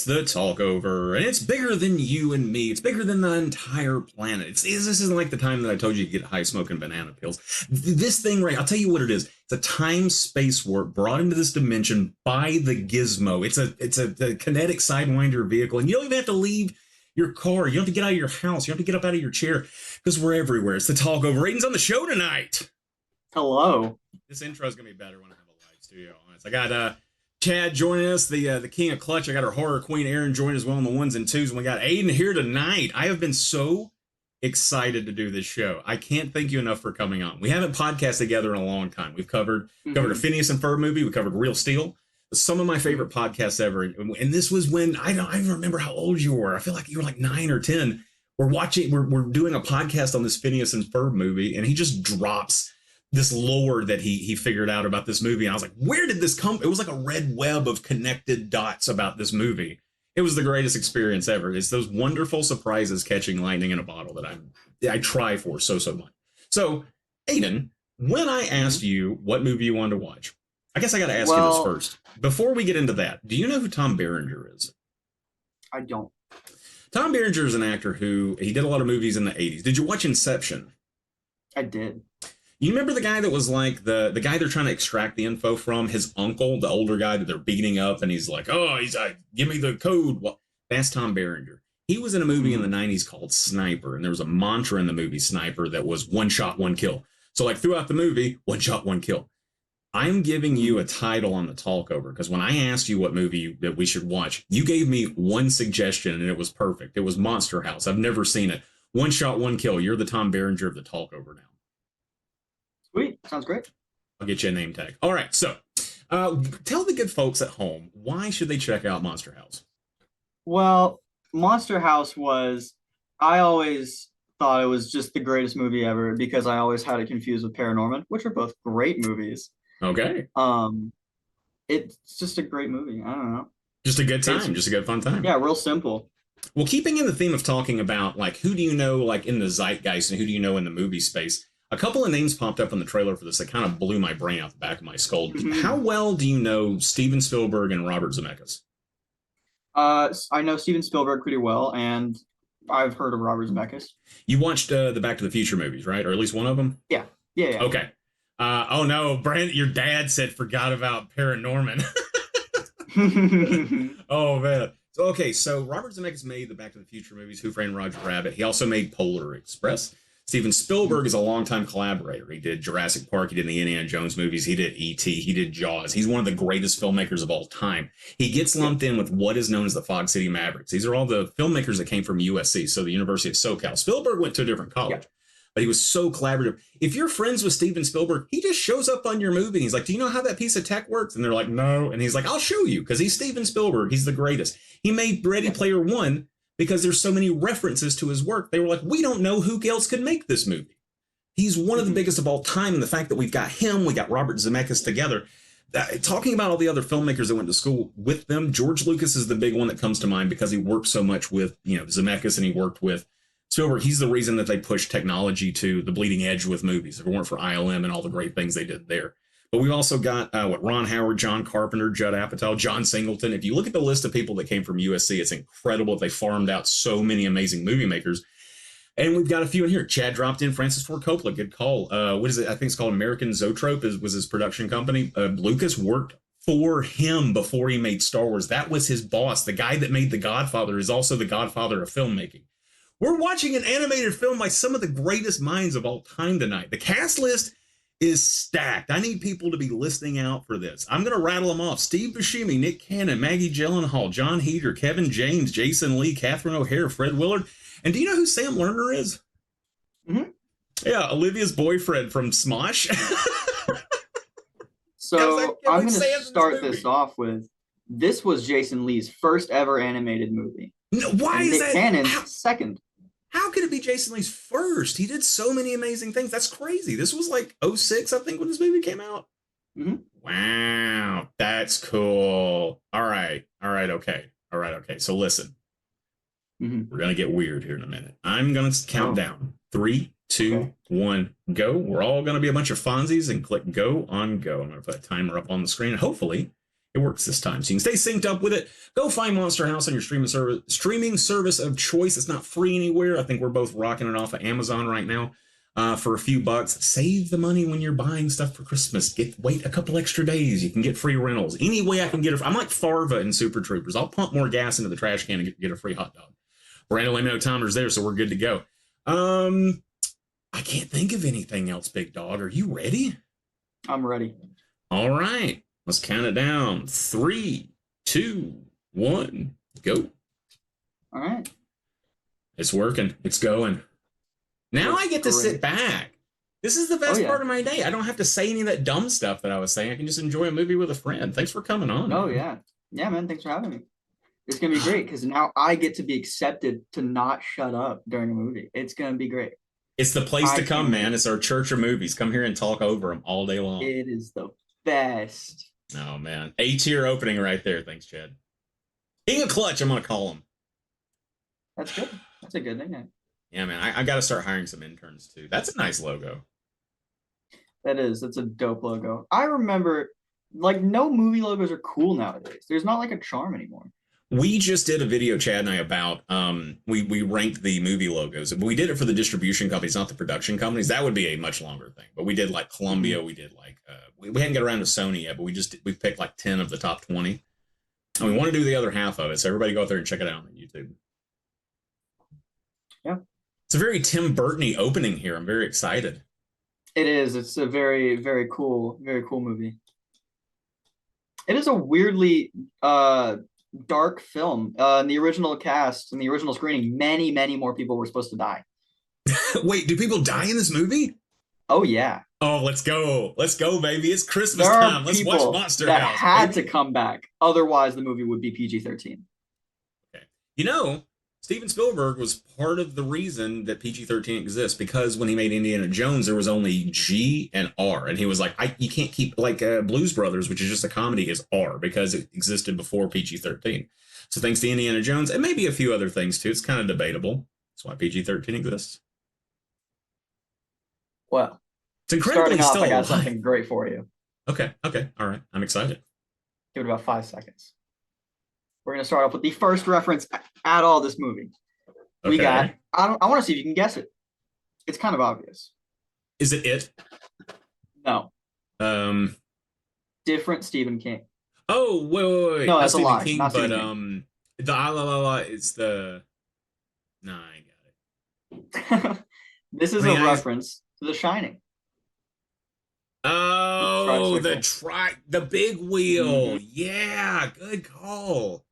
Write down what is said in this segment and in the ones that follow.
It's the Talkover, and it's bigger than you and me. It's bigger than the entire planet. This isn't like the time that I told you to get high smoking banana peels. This thing, right? I'll tell you what it is. It's a time-space warp brought into this dimension by the Gizmo. It's a kinetic sidewinder vehicle, and you don't even have to leave your car. You don't have to get out of your house. You don't have to get up out of your chair because we're everywhere. It's the Talkover. Aiden's on the show tonight. Hello. This intro is gonna be better when I have a live studio on it. I got Chad joining us, the king of clutch. I got our horror queen Aaron joining as well on the ones and twos, and we got Aiden here tonight. I have been so excited to do this show. I can't thank you enough for coming on. We haven't podcasted together in a long time. We've covered a Phineas and Ferb movie. We covered Real Steel. Some of my favorite podcasts ever. And this was when I don't remember how old you were. I feel like you were like 9 or 10. We're doing a podcast on this Phineas and Ferb movie, and he just drops this lore that he figured out about this movie. And I was like, where did this come? It was like a red web of connected dots about this movie. It was the greatest experience ever. It's those wonderful surprises catching lightning in a bottle that I try for so much. So, Aiden, when I asked you what movie you wanted to watch, I guess I got to ask you this first. Before we get into that, do you know who Tom Berenger is? I don't. Tom Berenger is an actor he did a lot of movies in the 80s. Did you watch Inception? I did. You remember the guy that was like the guy they're trying to extract the info from, his uncle, the older guy that they're beating up, and he's like, oh, he's like, give me the code. Well, that's Tom Berenger. He was in a movie in the 90s called Sniper, and there was a mantra in the movie Sniper that was one shot, one kill. So like throughout the movie, one shot, one kill. I'm giving you a title on the Talkover because when I asked you what movie that we should watch, you gave me one suggestion and it was perfect. It was Monster House. I've never seen it. One shot, one kill. You're the Tom Berenger of the Talkover now. Sweet. Sounds great. I'll get you a name tag. All right. So tell the good folks at home, why should they check out Monster House? Well, Monster House I always thought it was just the greatest movie ever because I always had it confused with Paranorman, which are both great movies. Okay. It's just a great movie. I don't know. Just a good time. Just a good fun time. Yeah, real simple. Well, keeping in the theme of talking about like who do you know like in the zeitgeist and who do you know in the movie space, a couple of names popped up in the trailer for this that kind of blew my brain out the back of my skull. How well do you know Steven Spielberg and Robert Zemeckis? I know Steven Spielberg pretty well, and I've heard of Robert Zemeckis. You watched the Back to the Future movies, right? Or at least one of them? Yeah. Okay. Oh no, Brand, your dad said forgot about Paranorman. Oh man. So Robert Zemeckis made the Back to the Future movies, Who Framed Roger Rabbit. He also made Polar Express. Steven Spielberg is a longtime collaborator. He did Jurassic Park. He did the Indiana Jones movies. He did E.T. He did Jaws. He's one of the greatest filmmakers of all time. He gets lumped in with what is known as the Fog City Mavericks. These are all the filmmakers that came from USC, so the University of SoCal. Spielberg went to a different college, but he was so collaborative. If you're friends with Steven Spielberg, he just shows up on your movie. He's like, do you know how that piece of tech works? And they're like, no. And he's like, I'll show you because he's Steven Spielberg. He's the greatest. He made Ready Player One because there's so many references to his work. They were like, we don't know who else could make this movie. He's one of the biggest of all time. And the fact that we've got him, we got Robert Zemeckis together. Talking about all the other filmmakers that went to school with them, George Lucas is the big one that comes to mind because he worked so much with Zemeckis and he worked with Spielberg. He's the reason that they pushed technology to the bleeding edge with movies. If it weren't for ILM and all the great things they did there. But we've also got Ron Howard, John Carpenter, Judd Apatow, John Singleton. If you look at the list of people that came from USC, it's incredible. They farmed out so many amazing movie makers. And we've got a few in here. Chad dropped in, Francis Ford Coppola, good call. What is it? I think it's called American Zoetrope was his production company. Lucas worked for him before he made Star Wars. That was his boss. The guy that made The Godfather is also the godfather of filmmaking. We're watching an animated film by some of the greatest minds of all time tonight. The cast list is stacked. I need people to be listening out for this. I'm going to rattle them off. Steve Buscemi, Nick Cannon, Maggie Gyllenhaal, John Heder, Kevin James, Jason Lee, Catherine O'Hara, Fred Willard. And do you know who Sam Lerner is? Mm-hmm. Yeah, Olivia's boyfriend from Smosh. So I'm going to start this off with, this was Jason Lee's first ever animated movie. No, why is that? Nick Cannon's second. How could it be Jason Lee's first? He did so many amazing things. That's crazy. This was like 06, I think, when this movie came out. Mm-hmm. Wow, that's cool. All right, okay. So listen, we're going to get weird here in a minute. I'm going to count down. 3, 2, 1, go. We're all going to be a bunch of Fonzies and click go on go. I'm going to put a timer up on the screen. Hopefully, It works this time. So you can stay synced up with it. Go find Monster House on your streaming service of choice. It's not free anywhere. I think we're both rocking it off of Amazon right now for a few bucks. Save the money when you're buying stuff for Christmas. Wait a couple extra days. You can get free rentals. Any way I can get it. I'm like Farva in Super Troopers. I'll pump more gas into the trash can and get a free hot dog. Brandon, let me know timer's there, so we're good to go. I can't think of anything else, big dog. Are you ready? I'm ready. All right. Let's count it down. 3, 2, 1, go. All right. It's working. It's going. Now That's I get to great. sit back. This is the best Oh, yeah. part of my day. I don't have to say any of that dumb stuff that I was saying. I can just enjoy a movie with a friend. Thanks for coming on. Oh, man. yeah. Yeah, man. Thanks for having me. It's going to be great because now I get to be accepted to not shut up during a movie. It's going to be great. It's the place to I come, can't man. wait. It's our church of movies. Come here and talk over them all day long. It is the best. Oh, man. A-tier opening right there. Thanks, Chad. King of Clutch, I'm going to call him. That's good. That's a good nickname. Yeah, man. I got to start hiring some interns, too. That's a nice logo. That is. That's a dope logo. I remember, like, no movie logos are cool nowadays. There's not like a charm anymore. We just did a video, Chad and I, about we ranked the movie logos. We did it for the distribution companies, not the production companies. That would be a much longer thing. But we did like Columbia. Mm-hmm. We did like we hadn't got around to Sony yet, but we picked like 10 of the top 20. And we want to do the other half of it. So everybody go out there and check it out on YouTube. Yeah. It's a very Tim Burton-y opening here. I'm very excited. It is. It's a very, very cool movie. It is a weirdly dark film. In the original cast, in the original screening, many more people were supposed to die. Wait, do people die in this movie? Oh, yeah. Oh, let's go, baby! It's Christmas time. Let's watch Monster House. That had to come back, otherwise the movie would be PG-13. Okay, you know, Steven Spielberg was part of the reason that PG-13 exists, because when he made Indiana Jones, there was only G and R, and he was like, you can't keep like Blues Brothers, which is just a comedy, is R because it existed before PG-13. So thanks to Indiana Jones and maybe a few other things too, it's kind of debatable. That's why PG-13 exists. Well, it's incredibly starting off, still I got alive. something great for you. Okay, all right, I'm excited. Give it about 5 seconds. We're going to start off with the first reference at all this movie. Okay. We got, I want to see if you can guess it. It's kind of obvious. Is it? No. Different Stephen King. Oh, wait. No, that's a lie. King, not but King. the it's the. No, I got it. This is a reference to The Shining. Oh, the big wheel. Mm-hmm. Yeah, good call.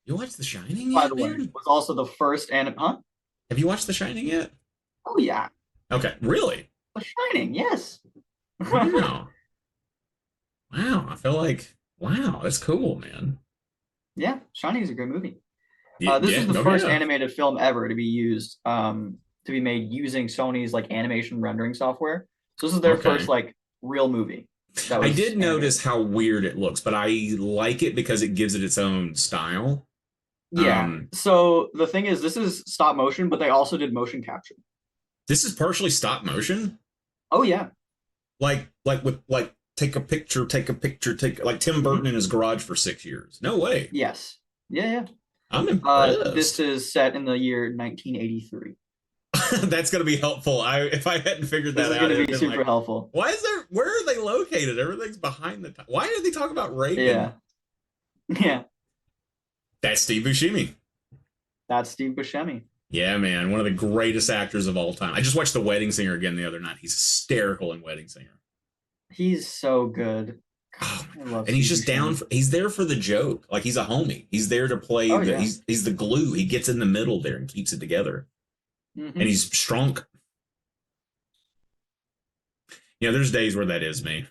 You watched The Shining yet? By the way, it was also the first Have you watched The Shining yet? Oh, yeah. Okay, really? The Shining, yes. Wow. Wow, I feel like, wow, that's cool, man. Yeah, Shining is a great movie. This is the first animated film ever to be used, to be made using Sony's like animation rendering software. So this is their first like real movie. I did notice how weird it looks, but I like it because it gives it its own style. Yeah. So the thing is, this is stop motion, but they also did motion capture. This is partially stop motion? Oh yeah. Like take a picture, like Tim Burton in his garage for 6 years. No way. Yes. Yeah. I'm impressed. This is set in the year 1983. That's going to be helpful. If I hadn't figured that out, this is going to be super helpful. Where are they located? Everything's behind the. Why did they talk about Reagan? Yeah. That's Steve Buscemi. That's Steve Buscemi. Yeah, man, one of the greatest actors of all time. I just watched The Wedding Singer again the other night. He's hysterical in Wedding Singer. He's so good. Oh my God. And he's just he's there for the joke. Like he's a homie. He's there to play. He's the glue. He gets in the middle there and keeps it together. Mm-hmm. And he's strong. Yeah, there's days where that is me.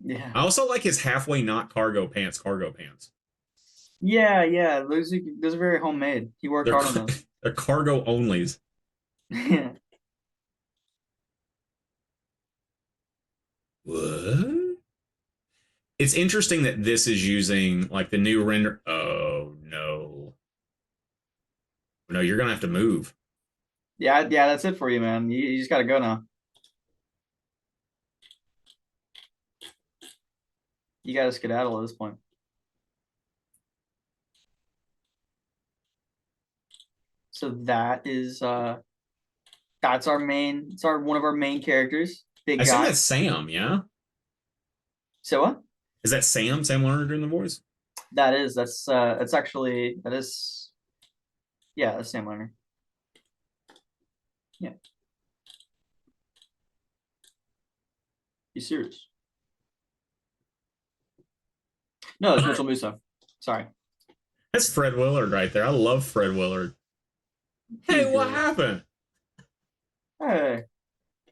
Yeah. I also like his halfway not cargo pants. Yeah. Those are very homemade. He worked hard on those. They're cargo onlys. Yeah. What? It's interesting that this is using like the new render. Oh no. No, you're gonna have to move. Yeah, that's it for you, man. You just gotta go now. You got to skedaddle at this point. So that's our main. It's one of our main characters. I Big assume guy. that's Sam, yeah? So what? Is that Sam? Sam Lerner doing the voice? That's actually that is. Yeah, that's Sam Lerner. Yeah. You serious? No, it's Mitchell Musso. Sorry. That's Fred Willard right there. I love Fred Willard. Hey, what happened? Hey.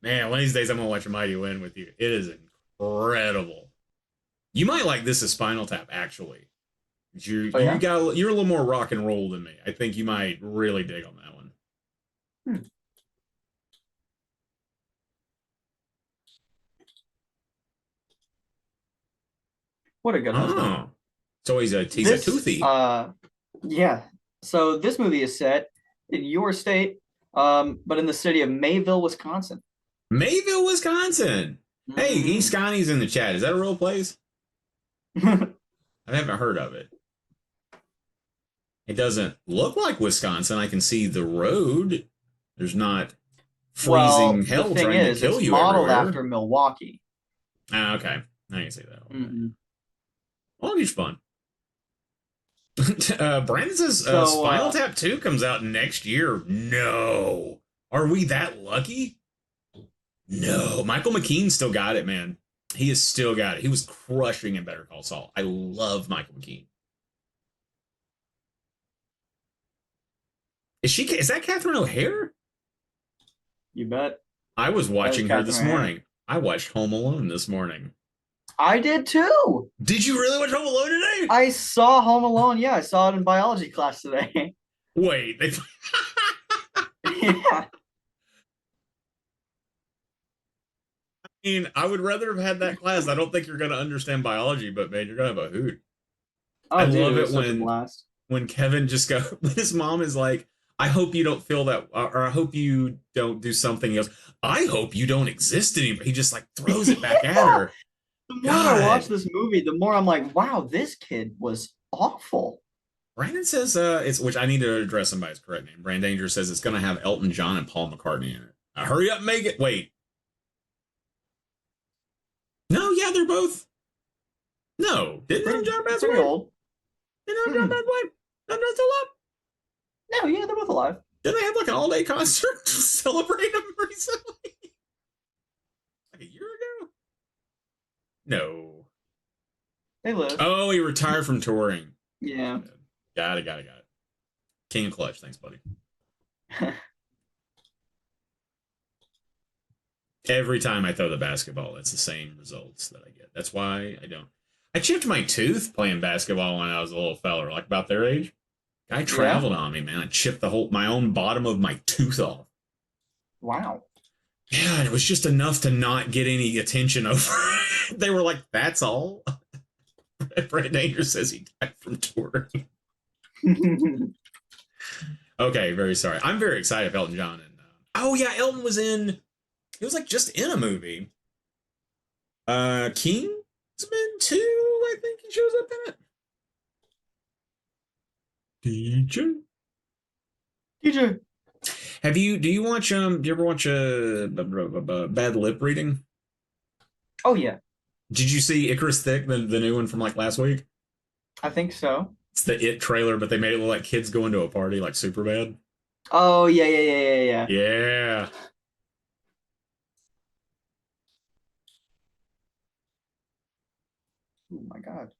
Man, one of these days I'm gonna watch A Mighty Wind with you. It is incredible. You might like this as Spinal Tap, actually. Oh, yeah? You're a little more rock and roll than me. I think you might really dig on that one. What a good husband. So he's a toothy. Yeah. So this movie is set in your state, but in the city of Mayville, Wisconsin. Mayville, Wisconsin. Hey, Mhm. E. Scotty's in the chat. Is that a real place? I haven't heard of it. It doesn't look like Wisconsin. I can see the road. There's not freezing hell trying to kill it's you modeled everywhere. after Milwaukee. Ah, okay. I can see that. Mm-hmm. Longitude's fun. Brandon says Spinal Tap 2 comes out next year. No. Are we that lucky? No. Michael McKean still got it, man. He has still got it. He was crushing in Better Call Saul. I love Michael McKean. Is that Catherine O'Hara? You bet. I was watching her this morning. I watched Home Alone this morning. I did too. Did you really watch Home Alone today? I saw Home Alone. Yeah, I saw it in biology class today. Wait. Yeah. I mean, I would rather have had that class. I don't think you're going to understand biology, but man, you're going to have a hoot. Oh, I dude, love it when Kevin just when his mom is like, I hope you don't feel that, or I hope you don't do something. He goes, I hope you don't exist anymore. He just like throws it back at her. The more I watch this movie, the more I'm like, wow, this kid was awful. Brandon says which I need to address him by his correct name. Brand Danger says it's going to have Elton John and Paul McCartney in it. Hurry up and make it. Wait. No, yeah, they're both. No, didn't Elton John pass away? Old. Didn't Elton John pass away? Elton John still up? No, yeah, they're both alive. Didn't they have like an all-day concert to celebrate him recently? Like a year ago? No. They live. Oh, he retired from touring. Yeah. Got it. King of Clutch. Thanks, buddy. Every time I throw the basketball, it's the same results that I get. That's why I don't. I chipped my tooth playing basketball when I was a little feller, like about their age. Guy traveled on me, man. I chipped my own bottom of my tooth off. Wow. Yeah, it was just enough to not get any attention over. They were like, "That's all." Brett Danger says he died from touring. Okay, very sorry. I'm very excited if Elton John and oh yeah, Elton was in. He was like just in a movie. Kingsman 2, I think he shows up in it. DJ. Do you watch do you ever watch Bad Lip Reading? Oh yeah. Did you see Icarus Thick, the new one from like last week? I think so. It's the It trailer, but they made it look like kids going to a party like super bad. Oh yeah. Yeah. Oh my god.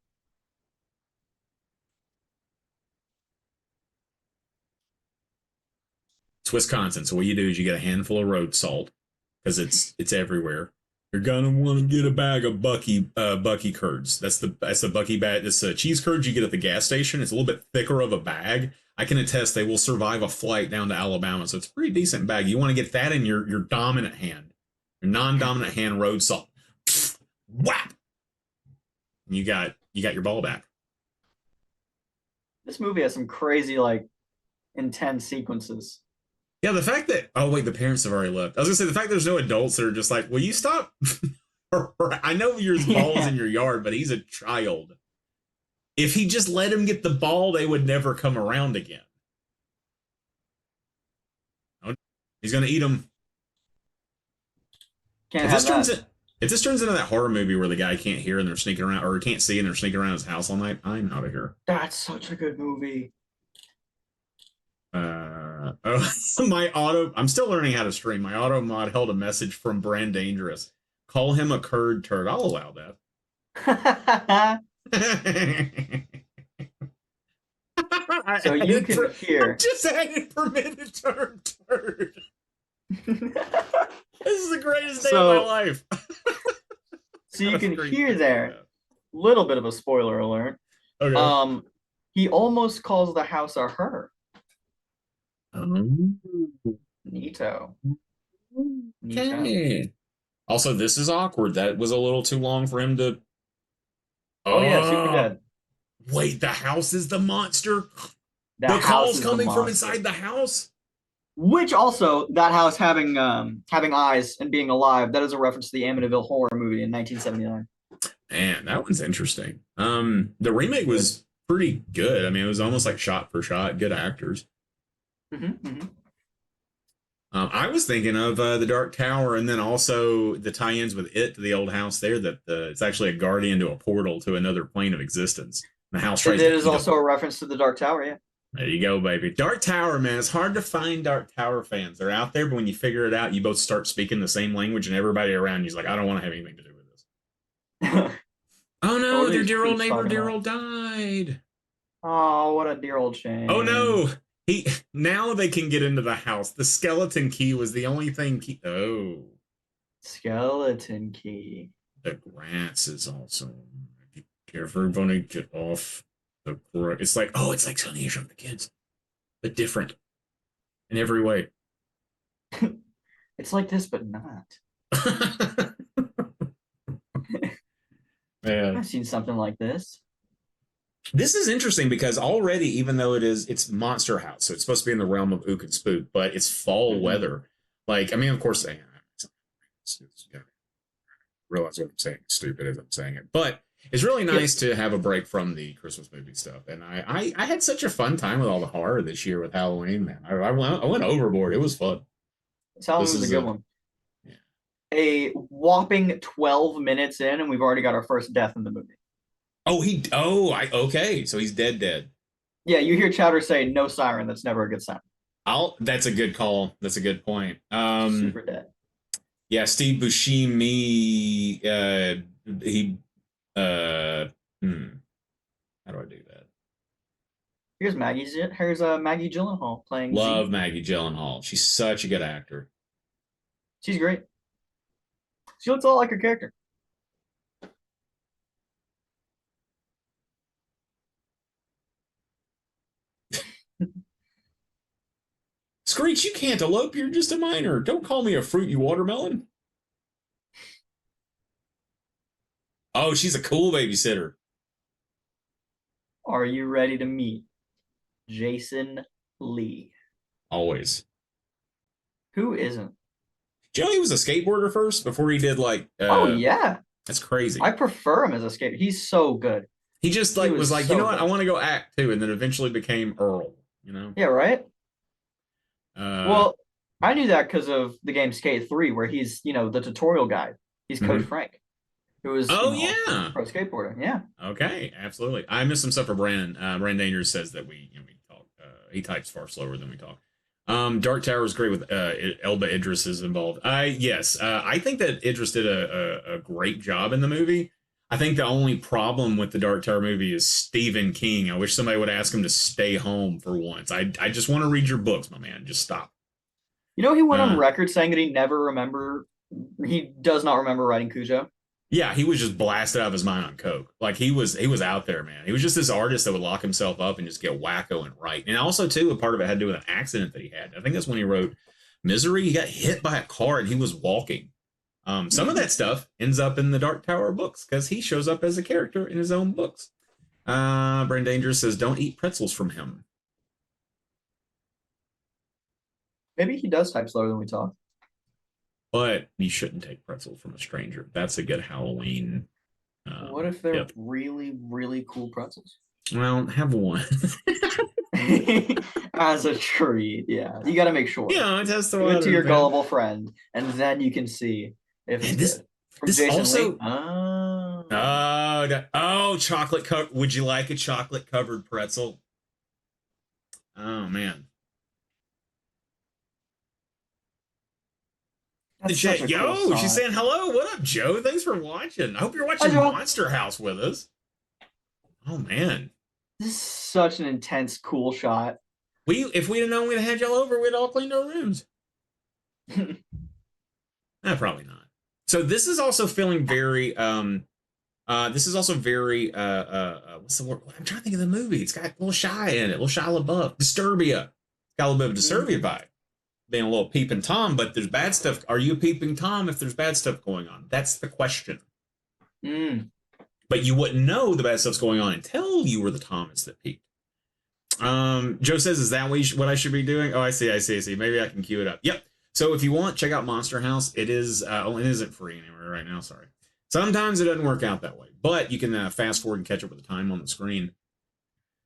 It's Wisconsin, so what you do is you get a handful of road salt because it's everywhere. You're gonna want to get a bag of Bucky curds. That's the Bucky bag. It's cheese curds you get at the gas station. It's a little bit thicker of a bag. I can attest they will survive a flight down to Alabama, so it's a pretty decent bag. You want to get that in your dominant hand, your non-dominant hand road salt. Whap! You got your ball back. This movie has some crazy like intense sequences. Yeah, the fact that the parents have already left. I was gonna say the fact there's no adults that are just like, will you stop I know your ball's Yeah. in your yard, but he's a child. If he just let him get the ball, they would never come around again. Oh, he's gonna eat him. Can't If have this turns that. it, if this turns into that horror movie where the guy can't hear and they're sneaking around, or can't see and they're sneaking around his house all night, I'm out of here. That's such a good movie. Oh, my auto. I'm still learning how to stream. My auto mod held a message from Brand Dangerous. Call him a curd turd. I'll allow that. So you can I hear. just added permitted term turd. This is the greatest day of my So life. so Got you a can screen hear capture of there. Little bit of a spoiler alert. that. Okay. He almost calls the house a her. Um, Neato. Neato. okay. Also, this is awkward. That was a little too long for him to. Oh yeah, super Oh, dead. wait, the house is the monster? The The house call's is the coming from monster. inside the house? Which also that house having eyes and being alive, that is a reference to the Amityville horror movie in 1979. Man, that one's interesting. The remake Good. was pretty good. I mean, it was almost like shot for shot, good actors. Mm-hmm. I was thinking of the Dark Tower, and then also the tie-ins with it to the old house there. That it's actually a guardian to a portal to another plane of existence. The house It tries to is eat him. also a reference to the Dark Tower, yeah. There you go, baby. Dark Tower, man. It's hard to find Dark Tower fans. They're out there, but when you figure it out, you both start speaking the same language, and everybody around you's like, I don't want to have anything to do with this. Oh So what no, are their these dear old creeps neighbor, talking dear about? old died. Oh, what a dear old Oh shame. no, he now they can get into the house. The skeleton key was the only thing. Oh, Skeleton key. the grass is also. Be careful, everybody, get off the. It's like it's like Sonny and the kids, but different in every way. It's like this, but not. Man, I've seen something like this. this is interesting because already, even though it's Monster House, so it's supposed to be in the realm of Ook and Spook, but it's fall Mm-hmm. weather. Like, I mean, of course, realize what I'm saying is stupid as I'm saying it, but it's really Yep. nice to have a break from the Christmas movie stuff. And I had such a fun time with all the horror this year with Halloween, man. I went overboard. It was fun. Halloween This was a is good a one. yeah. A whopping 12 minutes in, and we've already got our first death in the movie. I okay, so he's dead. Yeah, you hear Chowder say no siren. That's never a good sign. That's a good call. That's a good point. Super dead. Yeah, Steve Buscemi, he, uh, how do I do that? Here's Maggie Gyllenhaal playing Z. Love Maggie Gyllenhaal. She's such a good actor. She's great. She looks a lot like her character. Screech, you can't elope. You're just a minor. Don't call me a fruit, you watermelon. Oh, she's a cool babysitter. Are you ready to meet Jason Lee? Always. Who isn't? Do you know he was a skateboarder first before he did Oh yeah, that's crazy. I prefer him as a skater. He's so good. He just He was was like, you know so what? I good. want to go act too, and then eventually became Earl, you know? Yeah, right. Uh Well, I knew that because of the game Skate 3, where he's the tutorial guide. He's Coach mhm. Frank, who is Oh also a yeah. pro skateboarder. Yeah. Okay, absolutely. I missed some stuff for Brandon. Brandon Dangers says that we talk. He types far slower than we talk. Dark Tower is great with Elba Idris is involved. Yes, I think that Idris did a great job in the movie. I think the only problem with the Dark Tower movie is Stephen King. I wish somebody would ask him to stay home for once. I just want to read your books, my man. Just stop. He went on Uh, record saying that he does not remember writing Cujo. Yeah, he was just blasted out of his mind on coke. Like he was out there, man. He was just this artist that would lock himself up and just get wacko and write. And also too, a part of it had to do with an accident that he had. I think that's when he wrote Misery. He got hit by a car and he was walking. Some of that stuff ends up in the Dark Tower books because he shows up as a character in his own books. Brain Danger says, "Don't eat pretzels from him." Maybe he does type slower than we talk. but you shouldn't take pretzels from a stranger. That's a good Halloween What if they're gift. really, really cool pretzels? Well, have one. As a treat, yeah. You got to make sure. Test the Give it to water, your man. gullible friend, and then you can see if it's And good. From this Jason Lee. also Oh. chocolate covered. Would you like a chocolate covered pretzel? Oh man. That's such a cool Yo, she's shot. saying hello. What up, Joe? Thanks for watching. I hope you're Hi, watching Joel. Monster House with us. Oh man. This is such an intense, cool shot. If we'd have known we'd have had y'all over, we'd all cleaned our rooms. Probably not. So this is also feeling very this is also very what's the word? I'm trying to think of the movie. It's got a little Shy in it, little Shia LaBeouf. Disturbia. It's got a little bit of Disturbia vibe. Being a little peeping Tom, but there's bad stuff. Are you peeping Tom if there's bad stuff going on? That's the question. But you wouldn't know the bad stuff's going on until you were the Thomas that peeped. Joe says, is that what I should be doing? Oh, I see. Maybe I can cue it up. Yep. So if you want, check out Monster House. It is, it isn't free anywhere right now. Sorry. Sometimes it doesn't work out that way, but you can fast forward and catch up with the time on the screen.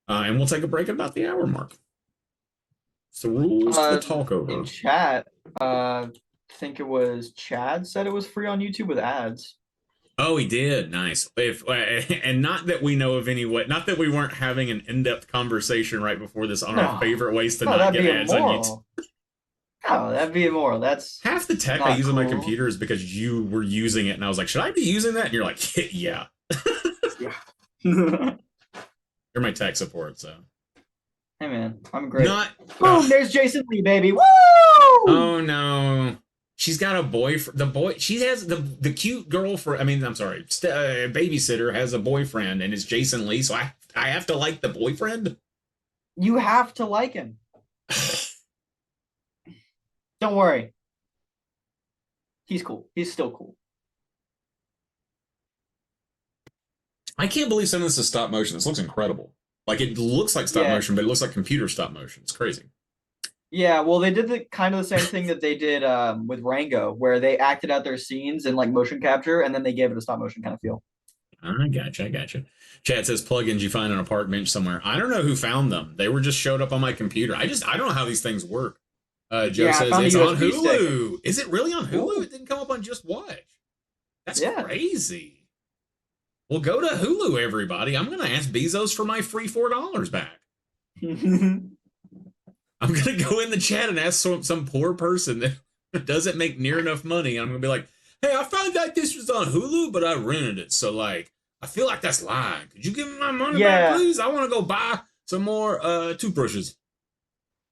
And we'll take a break at about the hour mark. So rules to the talk over. In chat, I think it was Chad said it was free on YouTube with ads. Oh, he did. Nice. And not that we know of any way, not that we weren't having an in-depth conversation right before this on our favorite ways to not get ads on YouTube. Oh, that'd be immoral. That's half the tech I use on my computer is because you were using it, and I was like, should I be using that? And you're like, yeah. Yeah. You're my tech support, so. Hey man, I'm great. Boom, there's Jason Lee, baby. Woo! Oh no. She's got a boyfriend. She has the cute girlfriend. I mean, I'm sorry, babysitter has a boyfriend, and it's Jason Lee. So I have to like the boyfriend. You have to like him. Don't worry. He's cool. He's still cool. I can't believe some of this is stop motion. This looks incredible. Like it looks like stop motion, but it looks like computer stop motion. It's crazy. Yeah, well, they did the kind of the same thing that they did with Rango, where they acted out their scenes in like motion capture, and then they gave it a stop motion kind of feel. I gotcha. Chad says plugins you find on a park bench somewhere. I don't know who found them. They were just showed up on my computer. I don't know how these things work. Joe says it's on Hulu. Stick. Is it really on Hulu? Ooh. It didn't come up on Just Watch. That's crazy. Well, go to Hulu, everybody. I'm going to ask Bezos for my free $4 back. I'm going to go in the chat and ask some poor person that doesn't make near enough money. I'm going to be like, hey, I found out this was on Hulu, but I rented it. So, like, I feel like that's lying. Could you give me my money back, please? I want to go buy some more toothbrushes.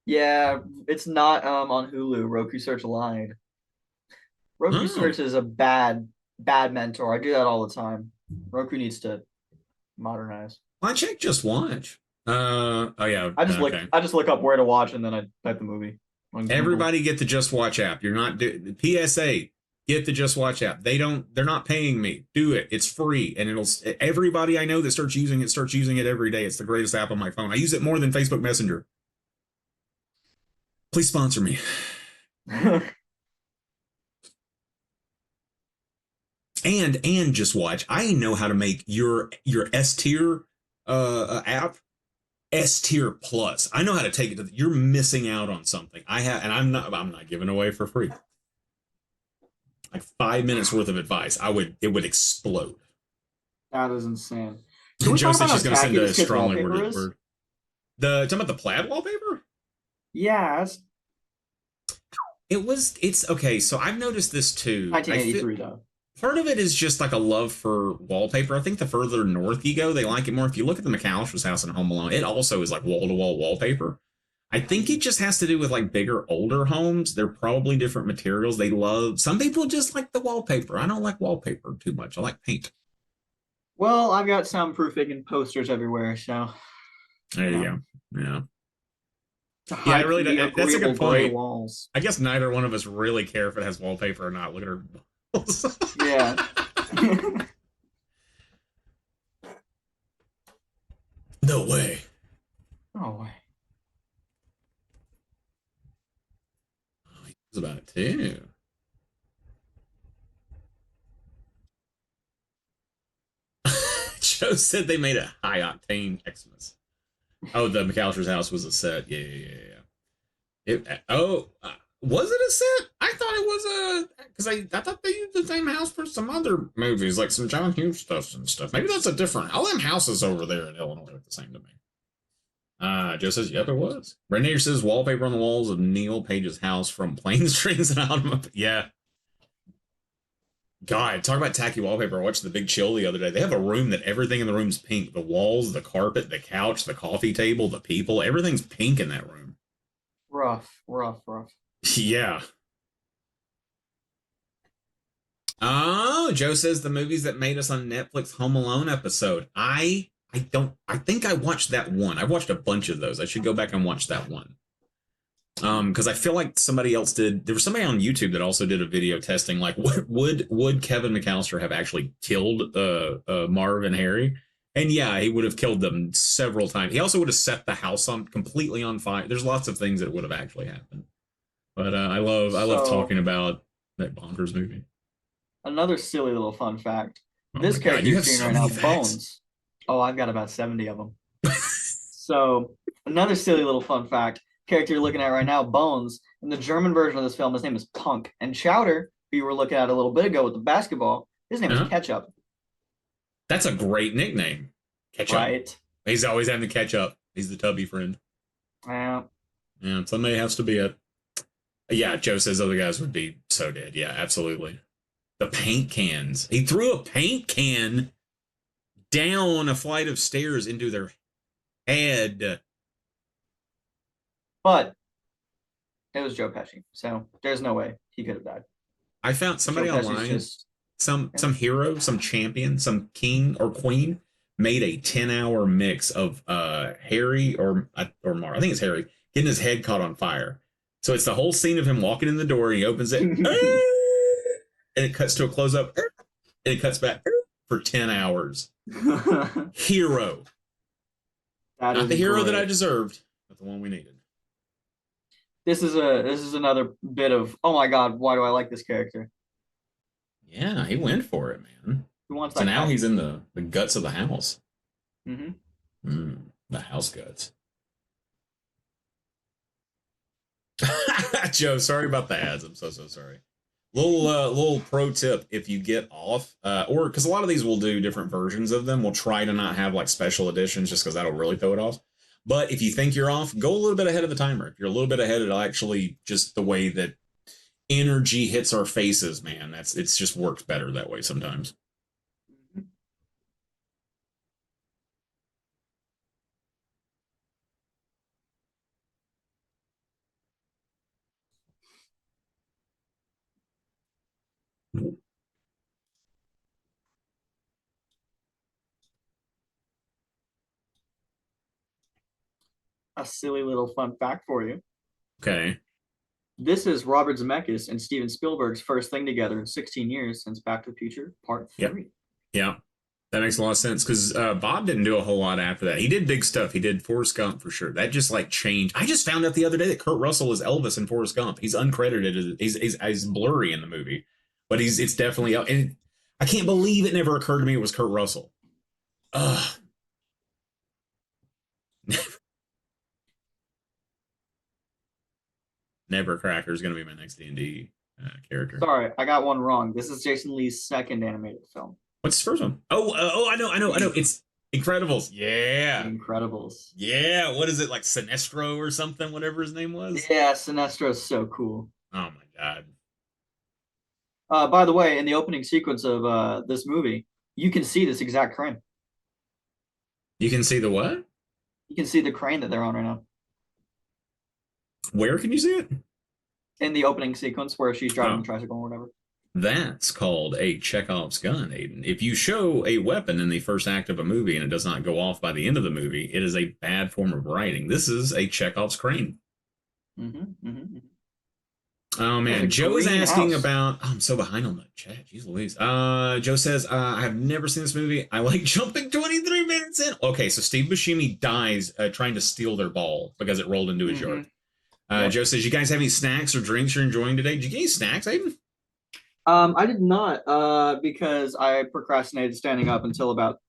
Yeah, it's not on Hulu. Roku Search lied. Roku Search is a bad mentor. I do that all the time. Roku needs to modernize. I check Just Watch. Oh yeah. I just look up where to watch and then I type the movie. Everybody get the Just Watch app. You're not PSA. Get the Just Watch app. They're not paying me. Do it. It's free, and everybody I know that starts using it every day. It's the greatest app on my phone. I use it more than Facebook Messenger. Please sponsor me. and Just Watch. I know how to make your S tier app S tier plus. I know how to take it to you're missing out on something. And I'm not giving away for free. Like 5 minutes worth of advice. It would explode. That is insane. Joe said she's gonna send a strongly worded word. Talking about the plaid wallpaper? Yeah. It's okay. So I've noticed this too. 1983 though. Part of it is just like a love for wallpaper. I think the further north you go, they like it more. If you look at the McAllister's house in Home Alone, it also is like wall-to-wall wallpaper. I think it just has to do with like bigger, older homes. They're probably different materials. Some people just like the wallpaper. I don't like wallpaper too much. I like paint. Well, I've got soundproofing and posters everywhere, so. There you go. Yeah. Yeah, I really don't. That's a good point. Walls. I guess neither one of us really care if it has wallpaper or not. Look at her. Yeah. No way. No way. Oh, he knows about it too. Joe said they made a high octane Xmas. Oh, the McAllister's house was a set. Yeah, yeah, yeah, yeah. Was it a set? I thought it was a because I thought they used the same house for some other movies, like some John Hughes stuff and stuff. Maybe that's a different. All them houses over there in Illinois look the same to me. Joe says, yep, it was. Renee says wallpaper on the walls of Neil Page's house from Planes, Trains, and Automobiles. Yeah. God, talk about tacky wallpaper. I watched The Big Chill the other day. They have a room that everything in the room's pink. The walls, the carpet, the couch, the coffee table, the people, everything's pink in that room. Rough, rough, rough. Yeah. Oh, Joe says the movies that made us on Netflix Home Alone episode. I think I watched that one. I watched a bunch of those. I should go back and watch that one. Because I feel like somebody else did. There was somebody on YouTube that also did a video testing, like, what would Kevin McAllister have actually killed Marv and Harry? And yeah, he would have killed them several times. He also would have set the house on completely on fire. There's lots of things that would have actually happened. But I love talking about that bonkers movie. Another silly little fun fact. Oh This God, character you you're have seeing so right many now, facts. Bones. Oh, I've got about 70 of them. So another silly little fun fact. Character you're looking at right now, Bones. In the German version of this film, his name is Punk. And Chowder, who you were looking at a little bit ago with the basketball, his name is Ketchup. That's a great nickname. Ketchup. Right. He's always having to catch up. He's the tubby friend. Yeah. Yeah, somebody has to be it. Yeah, Joe says other guys would be so dead. Yeah, absolutely. The paint cans. He threw a paint can down a flight of stairs into their head. But it was Joe Pesci, so there's no way he could have died. I found somebody Joe Pesci's online, just, some hero, some champion, some king or queen made a 10-hour mix of Harry or Mar. I think it's Harry getting his head caught on fire. So it's the whole scene of him walking in the door and he opens it and it cuts to a close up and it cuts back for 10 hours. Hero. Not the hero that I deserved, but the one we needed. This is another bit of, oh my God, why do I like this character? Yeah, he went for it, man. Who wants So that now guy? he's in the guts of the house. Mm-hmm. The house guts. Joe, sorry about the ads. I'm so sorry. Little pro tip: if you get off, or because a lot of these will do different versions of them, we'll try to not have like special editions, just because that'll really throw it off. But if you think you're off, go a little bit ahead of the timer. If you're a little bit ahead, it'll actually just the way that energy hits our faces, man. It's just works better that way sometimes. A silly little fun fact for you. Okay. This is Robert Zemeckis and Steven Spielberg's first thing together in 16 years since Back to the Future Part 3. Yeah. That makes a lot of sense because Bob didn't do a whole lot after that. He did big stuff. He did Forrest Gump for sure. That just like changed. I just found out the other day that Kurt Russell is Elvis in Forrest Gump. He's uncredited. He's blurry in the movie, but it's definitely. And I can't believe it never occurred to me it was Kurt Russell. Ugh. Never Cracker is going to be my next D&D character. Sorry, I got one wrong. This is Jason Lee's second animated film. What's his first one? Oh, I know. It's Incredibles. Yeah. Incredibles. Yeah. What is it, like Sinestro or something, whatever his name was? Yeah, Sinestro is so cool. Oh, my God. By the way, in the opening sequence of this movie, you can see this exact crane. You can see the what? You can see the crane that they're on right now. Where can you see it? In the opening sequence where she's driving the tricycle or whatever. That's called a Chekhov's gun, Aiden. If you show a weapon in the first act of a movie and it does not go off by the end of the movie, it is a bad form of writing. This is a Chekhov's crane. Oh, man. Joe is asking about... Oh, I'm so behind on the chat. Jeez Louise. Joe says, I have never seen this movie. I like jumping 23 minutes in. Okay, so Steve Buscemi dies trying to steal their ball because it rolled into his yard. Joe says, you guys have any snacks or drinks you're enjoying today? Did you get any snacks, Aiden? I did not, because I procrastinated standing up until about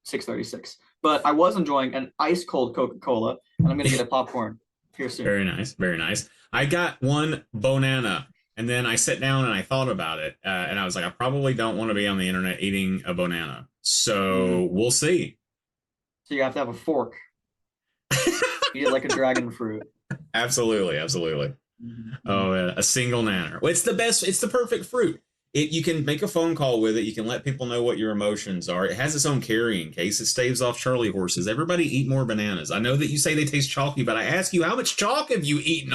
6:36. But I was enjoying an ice cold Coca-Cola, and I'm gonna get a popcorn here soon. Very nice, very nice. I got one banana, and then I sat down and I thought about it, and I was like, I probably don't want to be on the internet eating a banana. So we'll see. So you have to have a fork. Eat it like a dragon fruit. Absolutely, absolutely. Mm-hmm. Oh, a single nanner. Well, it's the best. It's the perfect fruit. You can make a phone call with it. You can let people know what your emotions are. It has its own carrying case. It staves off Charlie horses. Everybody eat more bananas. I know that you say they taste chalky, but I ask you, how much chalk have you eaten?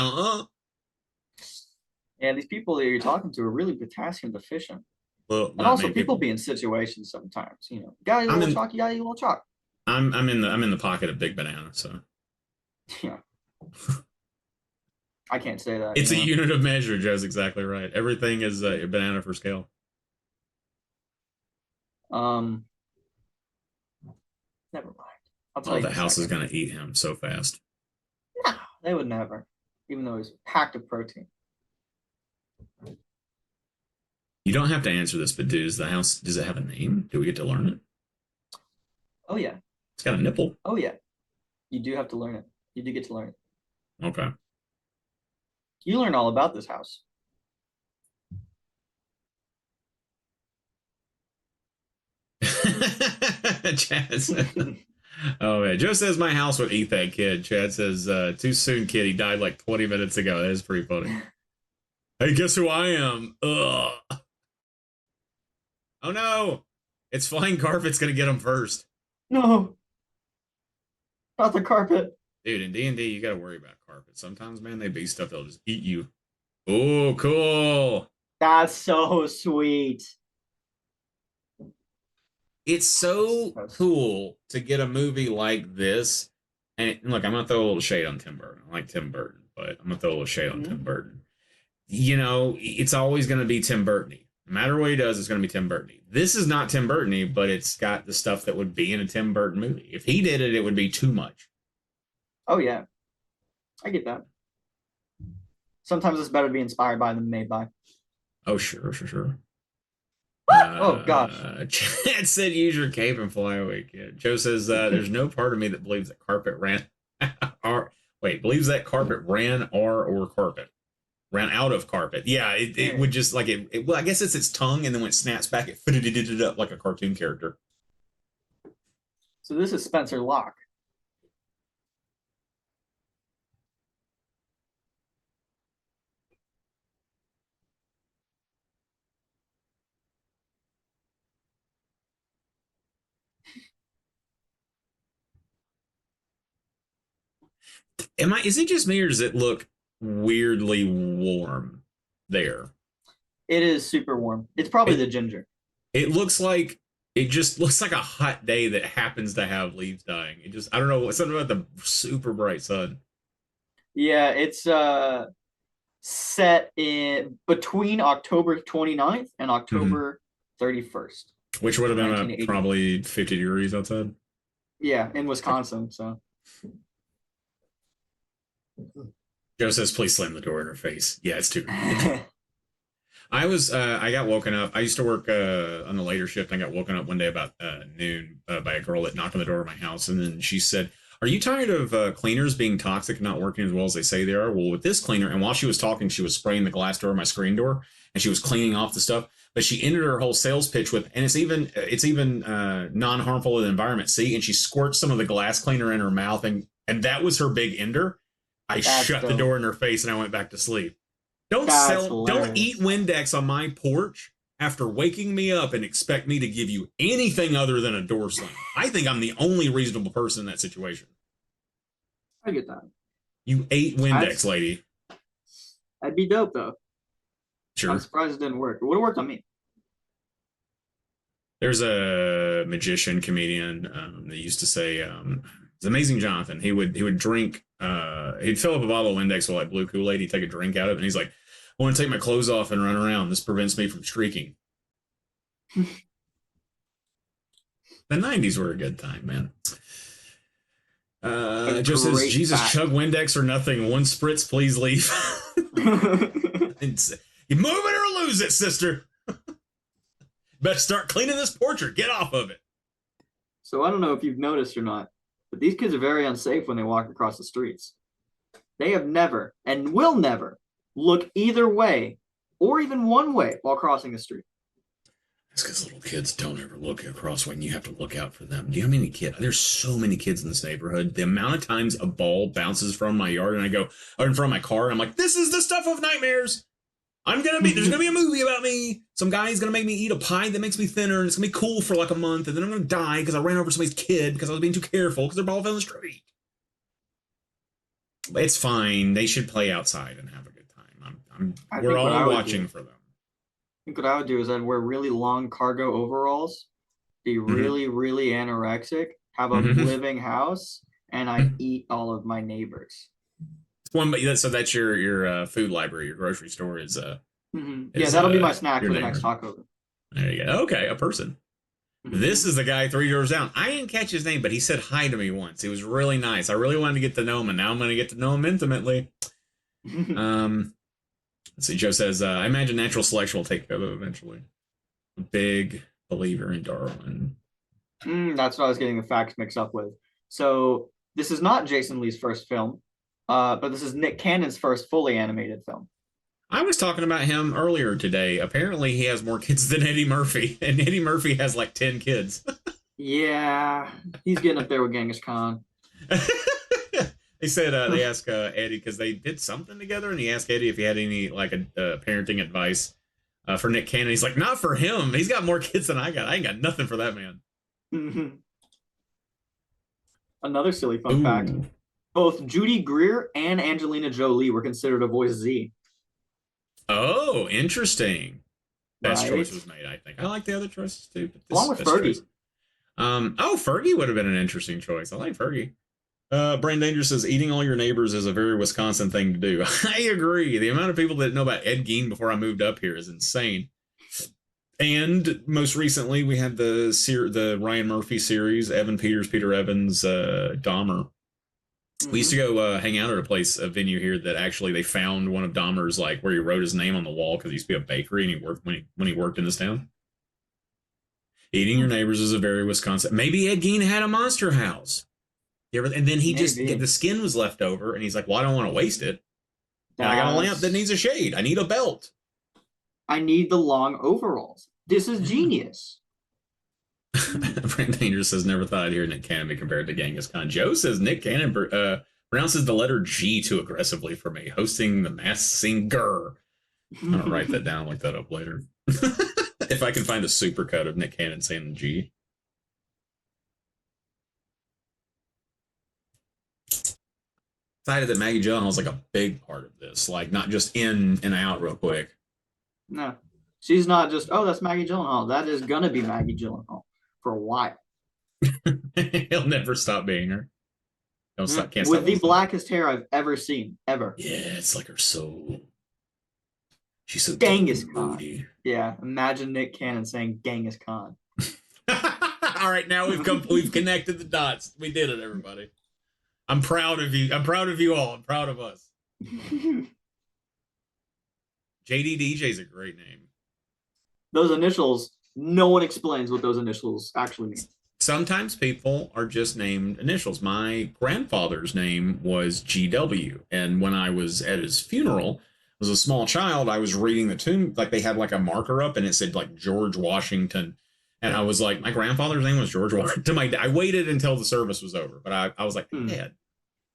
Yeah, these people that you're talking to are really potassium deficient. Well, and also, people be in situations sometimes. You know, got a little chalk, you got a little chalk. I'm in the pocket of big banana, so yeah. I can't say that. It's a unit of measure. Joe's exactly right. Everything is a banana for scale. Never mind. I'll tell you. The house is gonna eat him so fast. No, they would never. Even though he's packed of protein. You don't have to answer this, but does the house, does it have a name? Do we get to learn it? Oh yeah. It's got a nipple. Oh yeah. You do have to learn it. You do get to learn it. Okay. You learn all about this house. Chad said, oh man, Joe says my house would eat that kid. Chad says, too soon, kid. He died like 20 minutes ago. That is pretty funny. Hey, guess who I am? Ugh. Oh no, it's flying carpet's gonna get him first. No, not the carpet. Dude, in D&D, you gotta worry about carpet. Sometimes, man, they be stuff that'll just eat you. Oh, cool. That's so sweet. It's so cool to get a movie like this. And look, I'm gonna throw a little shade on Tim Burton. I like Tim Burton, but I'm gonna throw a little shade on Tim Burton. You know, it's always gonna be Tim Burton. No matter what he does, it's gonna be Tim Burton. This is not Tim Burton, but it's got the stuff that would be in a Tim Burton movie. If he did it, it would be too much. Oh yeah, I get that. Sometimes it's better to be inspired by than made by. Oh sure. Oh gosh. Chad said use your cape and fly away, kid. Joe says there's no part of me that believes that carpet ran believes that carpet ran ran out of carpet. Yeah, it would just like it well, I guess it's its tongue, and then when it snaps back, it fitted it up like a cartoon character. So this is Spencer Locke. Is it just me, or does it look weirdly warm there? It is super warm. It's probably the ginger. It just looks like a hot day that happens to have leaves dying. I don't know, something about the super bright sun. Yeah, it's set in between October 29th and October 31st. Which would have been probably 50 degrees outside. Yeah, in Wisconsin, so. Joe says, please slam the door in her face. Yeah, it's too. I got woken up. I used to work on the later shift. I got woken up one day about noon by a girl that knocked on the door of my house. And then she said, are you tired of cleaners being toxic and not working as well as they say they are? Well, with this cleaner, and while she was talking, she was spraying the glass door of my screen door, and she was cleaning off the stuff. But she ended her whole sales pitch with, and it's even non-harmful to the environment. See, and she squirts some of the glass cleaner in her mouth, and that was her big ender. I shut the door in her face and I went back to sleep. Don't eat Windex on my porch after waking me up and expect me to give you anything other than a door slam. I think I'm the only reasonable person in that situation. I get that. You ate Windex, lady. That'd be dope, though. Sure. I'm surprised it didn't work. It would have worked on me. There's a magician comedian that used to say, it's Amazing Jonathan. He would drink, he'd fill up a bottle of Windex with like blue Kool-Aid. He'd take a drink out of it, and he's like, I want to take my clothes off and run around. This prevents me from streaking. The 90s were a good time, man. Joe says, Jesus, chug Windex or nothing. One spritz, please leave. You move it or lose it, sister. Better start cleaning this portrait. Get off of it. So I don't know if you've noticed or not, but these kids are very unsafe when they walk across the streets. They have never and will never look either way or even one way while crossing the street. It's because little kids don't ever look across when you have to look out for them. Do you know how many kids? There's so many kids in this neighborhood. The amount of times a ball bounces from my yard and I go, or in front of my car, and I'm like, this is the stuff of nightmares. There's gonna be a movie about me. Some guy's gonna make me eat a pie that makes me thinner, and it's gonna be cool for like a month, and then I'm gonna die because I ran over somebody's kid because I was being too careful because their ball fell in the street. It's fine. They should play outside and have a good time. We're all watching for them. I think what I would do is I'd wear really long cargo overalls, be really, really anorexic, have a living house, and I'd eat all of my neighbors. So that's your food library, your grocery store is yeah, that'll be my snack for the next TalkOver. There you go. Okay, a person. This is the guy 3 doors down. I didn't catch his name, but he said hi to me once. He was really nice. I really wanted to get to know him, and now I'm going to get to know him intimately. Let's see. Joe says, I imagine natural selection will take over eventually. Big believer in Darwin. That's what I was getting the facts mixed up with. So this is not Jason Lee's first film, but this is Nick Cannon's first fully animated film. I was talking about him earlier today. Apparently he has more kids than Eddie Murphy, and Eddie Murphy has like 10 kids. Yeah, he's getting up there with Genghis Khan. They said they asked Eddie because they did something together, and he asked Eddie if he had any like parenting advice for Nick Cannon. He's like, not for him. He's got more kids than I got. I ain't got nothing for that man. Another silly fun fact: both Judy Greer and Angelina Jolie were considered to voice Z. Oh, interesting. Best choice was made, I think. I like the other choices too. But along with Fergie. Fergie would have been an interesting choice. I like Fergie. Brain Danger says, eating all your neighbors is a very Wisconsin thing to do. I agree. The amount of people that know about Ed Gein before I moved up here is insane. And most recently, we had the Ryan Murphy series, Evan Peters, Peter Evans, Dahmer. We used to go hang out at a venue here that actually they found one of Dahmer's, like where he wrote his name on the wall because he used to be a bakery and he worked when he worked in this town. Eating your neighbors is a very Wisconsin. Maybe Ed Gein had a monster house. And then the skin was left over and he's like, well, I don't want to waste it. And I got a lamp that needs a shade. I need a belt. I need the long overalls. This is genius. Brent Danger says, never thought I'd hear Nick Cannon be compared to Genghis Khan. Joe says Nick Cannon pronounces the letter G too aggressively for me, hosting the Masked Singer. I'm going to write that down, look that up later. If I can find a supercut of Nick Cannon saying the G. Excited that Maggie Gyllenhaal's like a big part of this, like not just in and out real quick. No, she's not just, oh, that's Maggie Gyllenhaal. That is gonna be Maggie Gyllenhaal for a while. He'll never stop being her. Can't stop with the blackest hair I've ever seen, ever. Yeah, it's like her soul. She's so Genghis Khan. Yeah, imagine Nick Cannon saying Genghis Khan. All right, now we've connected the dots. We did it, everybody. I'm proud of you. I'm proud of you all. I'm proud of us. JDDJ's a great name. Those initials, no one explains what those initials actually mean. Sometimes people are just named initials. My grandfather's name was GW. And when I was at his funeral, as a small child, I was reading the tomb, like they had like a marker up and it said like George Washington. And I was like, my grandfather's name was George Washington. I waited until the service was over, but I was like, Dad,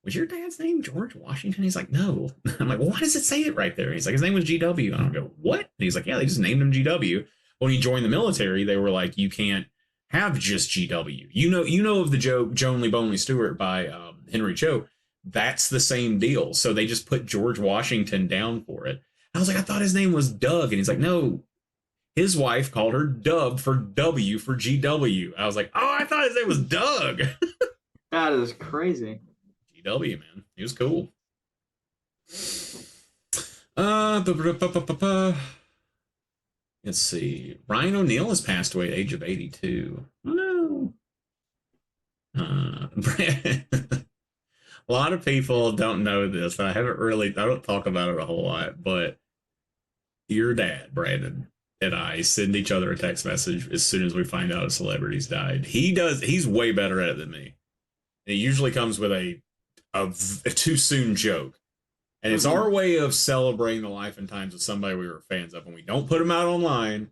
was your dad's name George Washington? He's like, no. I'm like, well, why does it say it right there? He's like, his name was GW. And I go, what? And he's like, yeah, they just named him GW. When he joined the military, they were like, you can't have just GW. You know of the Joan Lee Bonely Stewart by Henry Cho. That's the same deal. So they just put George Washington down for it. I was like, I thought his name was Doug. And he's like, no. His wife called her Dub for W for GW. I was like, oh, I thought his name was Doug. That is crazy. GW, man. He was cool. Let's see. Ryan O'Neal has passed away at the age of 82. Oh, no. A lot of people don't know this. I don't talk about it a whole lot, but your dad, Brandon, and I send each other a text message as soon as we find out a celebrity's died. He's way better at it than me. It usually comes with a too soon joke. And it's our Mhm. way of celebrating the life and times of somebody we were fans of. And we don't put them out online.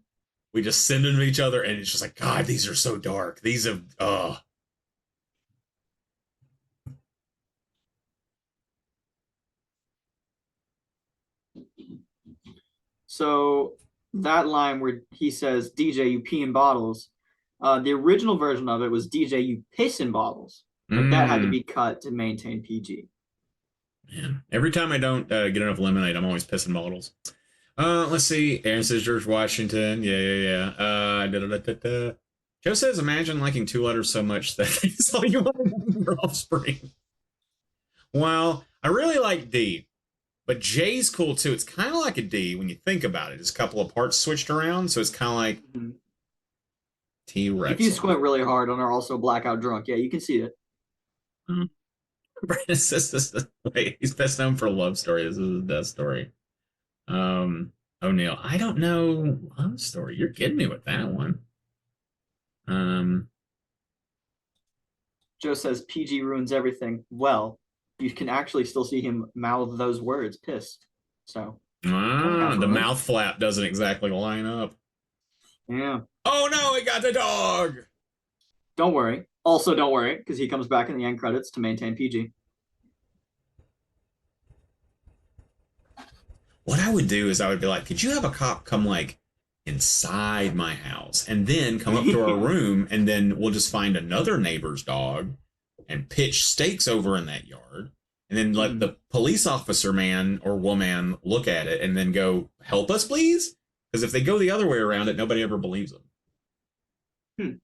We just send them to each other. And it's just like, God, these are so dark. These have, So that line where he says, "DJ, you pee in bottles," the original version of it was, "DJ, you piss in bottles," but that had to mm, be cut to maintain PG. man. Every time I don't get enough lemonade, I'm always pissing bottles. Let's see. Aaron says George Washington. Yeah, yeah, yeah. Da. Joe says, imagine liking two letters so much that it's all you want to do your offspring. Well, I really like D, but J's cool too. It's kind of like a D when you think about it. It's a couple of parts switched around, so it's kind of like Mhm. T If you Rex. squint really hard and are also blackout drunk, yeah, you can see it. Brandon says this. Wait, he's best known for a love story. This is a death story. O'Neill. I don't know love story. You're getting me with that one. Um, Joe says PG ruins everything. Well, you can actually still see him mouth those words, pissed. So that counts the for me. mouth flap doesn't exactly line up. Yeah. Oh no, he got the dog. Don't worry. Also, don't worry, because he comes back in the end credits to maintain PG. What I would do is I would be like, could you have a cop come like inside my house and then come up to our room and then we'll just find another neighbor's dog and pitch stakes over in that yard and then let Mhm. the police officer man or woman look at it and then go, help us, please? Because if they go the other way around it, nobody ever believes them. Hmm.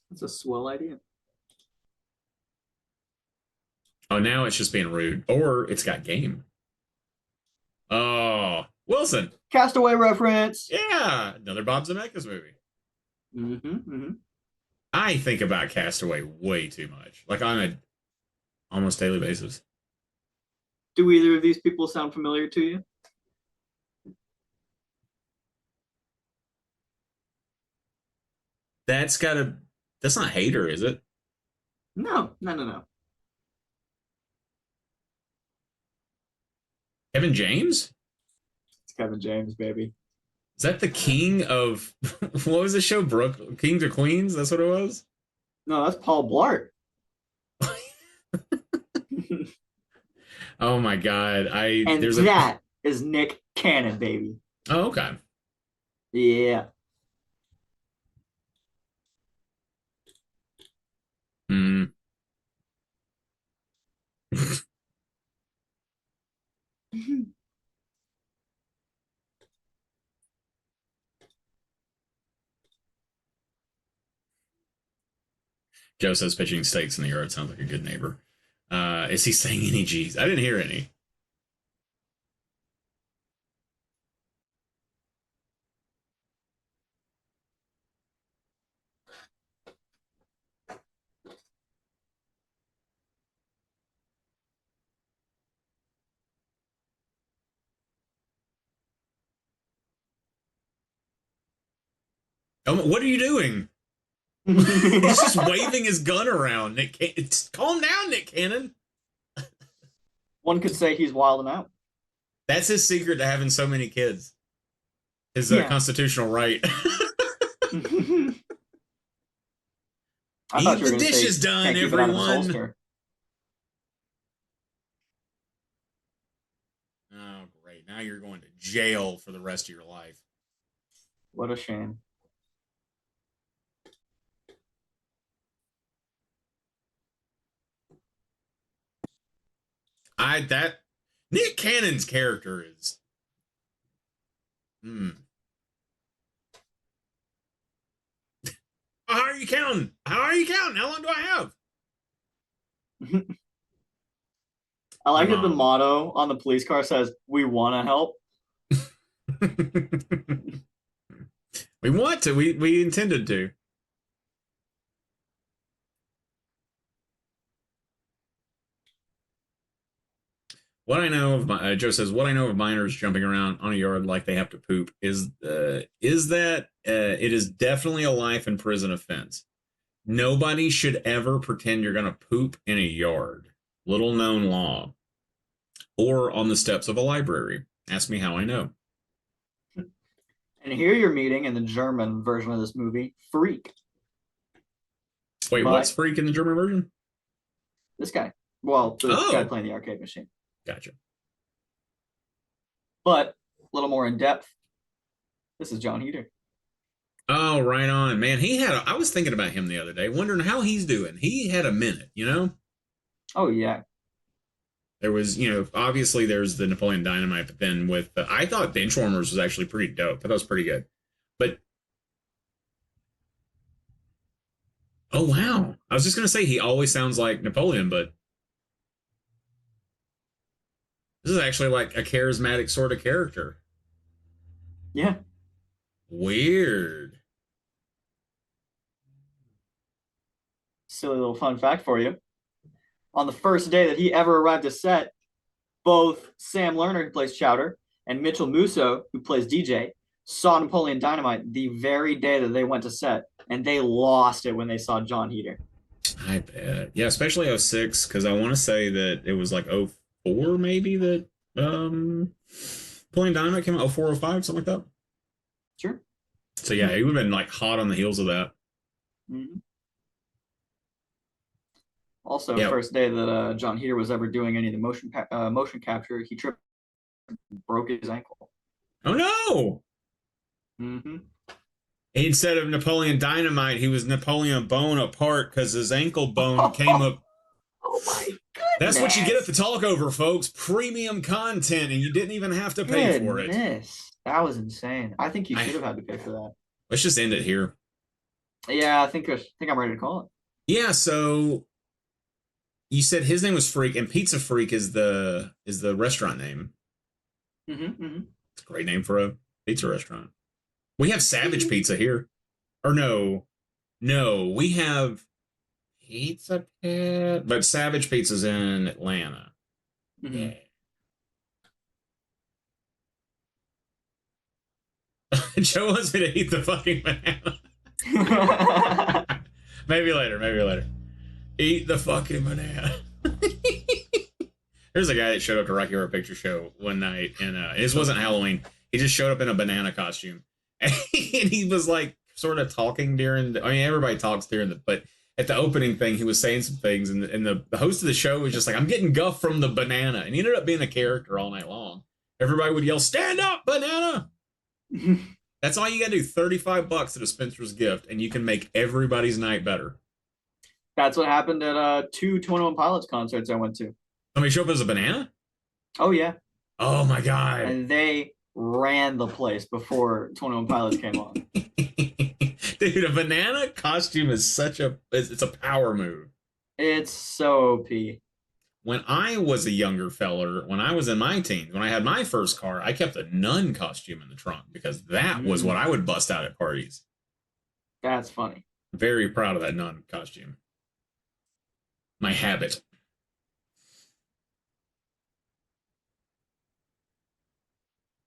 That's a swell idea. Oh, now it's just being rude. Or it's got game. Oh, Wilson. Castaway reference. Yeah, another Bob Zemeckis movie. Mm-hmm. I think about Castaway way too much, like on a almost daily basis. Do either of these people sound familiar to you? That's gotta. That's not Hater, is it? No. Kevin James? It's Kevin James, baby. Is that the king of what was the show? Brook Kings or Queens? That's what it was. No, that's Paul Blart. Oh my god! I And there's a. that is Nick Cannon, baby. Oh, okay. Yeah. Hmm. Joe says pitching stakes in the yard sounds like a good neighbor. Is he saying any G's? I didn't hear any. What are you doing? He's just waving his gun around. Calm down, Nick Cannon. One could say he's wilding out. That's his secret to having so many kids. His Yeah. constitutional right. I thought Eat you were the going to say dishes done, can't keep it out of his everyone. holster. Oh, great. Now you're going to jail for the rest of your life. What a shame. That Nick Cannon's character is. Hmm. How are you counting? How are you counting? How long do I have? I like Come that the on. motto on the police car says, "We want to help." We want to. We intended to. What I know of my Joe says, what I know of minors jumping around on a yard like they have to poop is that it is definitely a life in prison offense. Nobody should ever pretend you're going to poop in a yard. Little known law. Or on the steps of a library. Ask me how I know. And here you're meeting in the German version of this movie, Freak. Wait, what's But Freak in the German version? this guy, well, the guy Oh, playing the arcade machine. gotcha. But a little more in depth, this is John Heater. Oh, right on. Man, I was thinking about him the other day, wondering how he's doing. He had a minute, you know? Oh, yeah. There was, obviously there's the Napoleon Dynamite, but then I thought Benchwarmers was actually pretty dope. I thought it was pretty good. But, oh, wow. I was just going to say he always sounds like Napoleon, but this is actually like a charismatic sort of character. Yeah. Weird. Silly little fun fact for you. On the first day that he ever arrived to set, both Sam Lerner, who plays Chowder, and Mitchell Musso, who plays DJ, saw Napoleon Dynamite the very day that they went to set, and they lost it when they saw John Heater. I bet. Yeah, especially 06, because I want to say that it was like 04 maybe that Napoleon Dynamite came out, 04, 05, something like that. Sure. So yeah, he would have been like hot on the heels of that. Mm-hmm. Also, Yeah. first day that John Heater was ever doing any of the motion capture, he tripped, broke his ankle. Oh no! Mm-hmm. Instead of Napoleon Dynamite, he was Napoleon Bonaparte because his ankle bone came up. Oh my goodness! That's what you get at the Talkover, folks. Premium content, and you didn't even have to pay for it. That was insane. I think you should have had to pay for that. Let's just end it here. Yeah, I think I'm ready to call it. Yeah, so you said his name was Freak, and Pizza Freak is the restaurant name. Mm-hmm, mm-hmm. It's a great name for a pizza restaurant. We have Savage Pizza here. Or no, we have Pizza Pit, but Savage Pizza's in Atlanta. Mm-hmm. Yeah. Joe wants me to eat the fucking banana. Maybe later. Eat the fucking banana. There's a guy that showed up to Rocky Horror Picture Show one night, and this wasn't Halloween. He just showed up in a banana costume, and he was like sort of talking during. I mean, everybody talks during but at the opening thing, he was saying some things, and the host of the show was just like, "I'm getting guff from the banana," and he ended up being a character all night long. Everybody would yell, "Stand up, banana!" That's all you gotta do. $35 at a Spencer's Gift, and you can make everybody's night better. That's what happened at 2 21 Pilots concerts I went to. Somebody show up as a banana? Oh yeah. Oh my god. And they ran the place before 21 Pilots came on. Dude, a banana costume is it's a power move. It's so OP. When I was a younger feller, when I was in my teens, when I had my first car, I kept a nun costume in the trunk because that was what I would bust out at parties. That's funny. Very proud of that nun costume. My habit.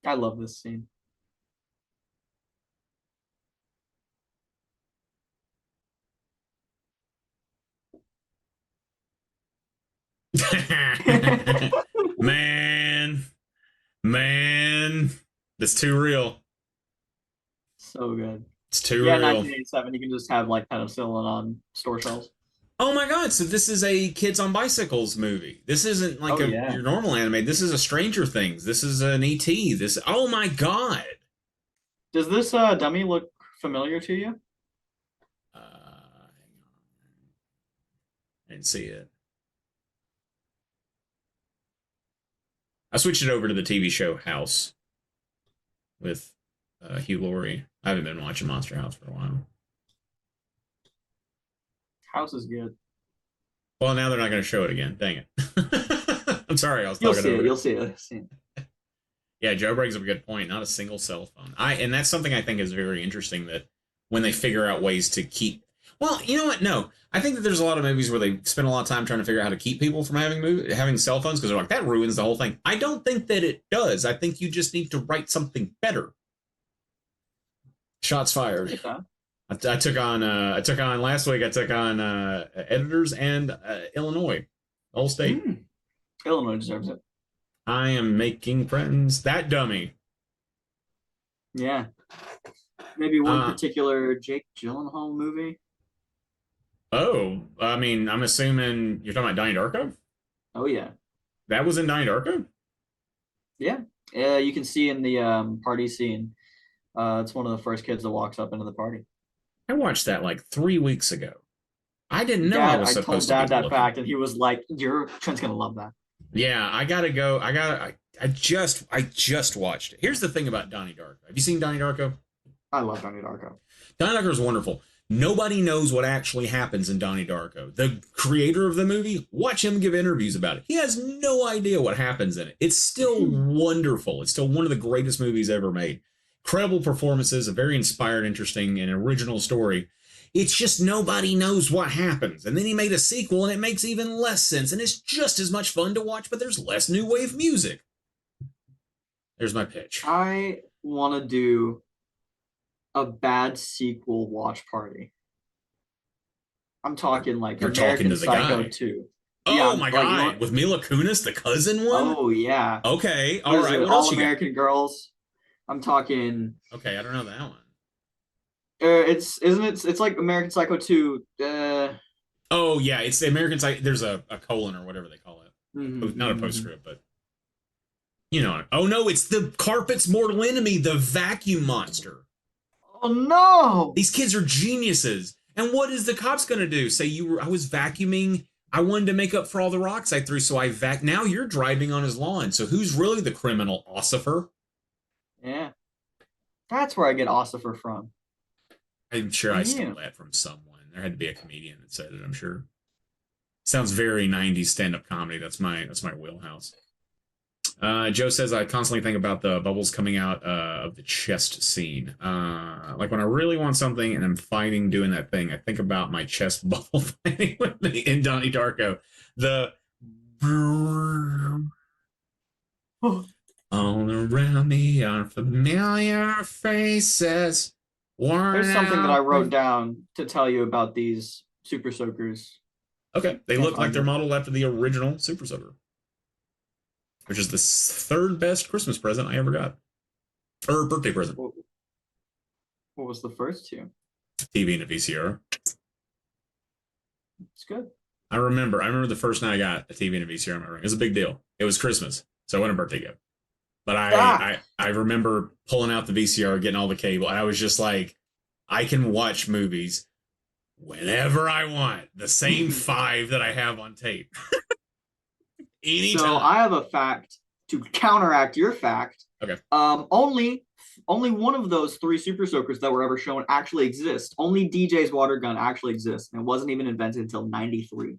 I love this scene. man, that's too real. So good. It's too real. 1987. You can just have like penicillin on store shelves. Oh my god! So this is a Kids on Bicycles movie. This isn't like your normal anime. This is a Stranger Things. This is an ET. Oh my god! Does this dummy look familiar to you? Hang on. I didn't see it. I switched it over to the TV show House with Hugh Laurie. I haven't been watching Monster House for a while. House is good. Well, now they're not going to show it again. Dang it. I'm sorry. I was You'll talking over You'll see it. Yeah, Joe brings up a good point. Not a single cell phone. And that's something I think is very interesting, that when they figure out ways to keep. Well, you know what? No, I think that there's a lot of movies where they spend a lot of time trying to figure out how to keep people from having cell phones because they're like that ruins the whole thing. I don't think that it does. I think you just need to write something better. Shots fired. I took on last week. I took on editors and Illinois, the whole state. Illinois deserves it. I am making friends. That dummy. Yeah. Maybe one particular Jake Gyllenhaal movie. Oh, I mean, I'm assuming you're talking about Donnie Darko. Oh yeah, that was in Donnie Darko. Yeah, you can see in the party scene. It's one of the first kids that walks up into the party. I watched that like 3 weeks ago. I didn't know I was supposed to be told Dad that looking. fact, and he was like, Trent's gonna love that." Yeah, I gotta go. I just watched it. Here's the thing about Donnie Darko. Have you seen Donnie Darko? I love Donnie Darko. Donnie Darko is wonderful. Nobody knows what actually happens in Donnie Darko. The creator of the movie, watch him give interviews about it. He has no idea what happens in it. It's still wonderful. It's still one of the greatest movies ever made. Incredible performances, a very inspired, interesting, and original story. It's just nobody knows what happens. And then he made a sequel and it makes even less sense. And it's just as much fun to watch, but there's less new wave music. There's my pitch. I want to do a bad sequel watch party. I'm talking like You're American talking to the Psycho guy. 2. Oh Yeah, my like, God. With Mila Kunis, the cousin one? Oh yeah. Okay. All right. What All else you American Girls. I'm talking. Okay, I don't know that one. It's like American Psycho 2. Oh yeah, it's the American Psycho. There's a colon or whatever they call it. Not a postscript, but you know. Oh no, it's the Carpet's Mortal Enemy, the vacuum monster. Oh no! These kids are geniuses. And what is the cops gonna do? Say I was vacuuming. I wanted to make up for all the rocks I threw, so I Now you're driving on his lawn. So who's really the criminal, Ossifer? Yeah, that's where I get Ossifer from. I'm sure I stole that from someone. There had to be a comedian that said it, I'm sure. Sounds very 90s stand-up comedy. That's my wheelhouse. Joe says, I constantly think about the bubbles coming out of the chest scene. Like when I really want something and I'm fighting doing that thing, I think about my chest bubble fighting with me in Donnie Darko. The all around me are familiar faces. There's something that I wrote down to tell you about these Super Soakers. Okay, they look like they're modeled after the original Super Soaker, which is the third best Christmas present I ever got, or birthday present. What was the first two? TV and a VCR. It's good. I remember the first night I got a TV and a VCR in my room. It was a big deal. It was Christmas, so it wasn't a birthday gift. But I remember pulling out the VCR, getting all the cable, and I was just like, I can watch movies whenever I want. The same 5 that I have on tape. Anytime. So I have a fact to counteract your fact. Okay. Only one of those 3 Super Soakers that were ever shown actually exist. Only DJ's water gun actually exists, and it wasn't even invented until '93.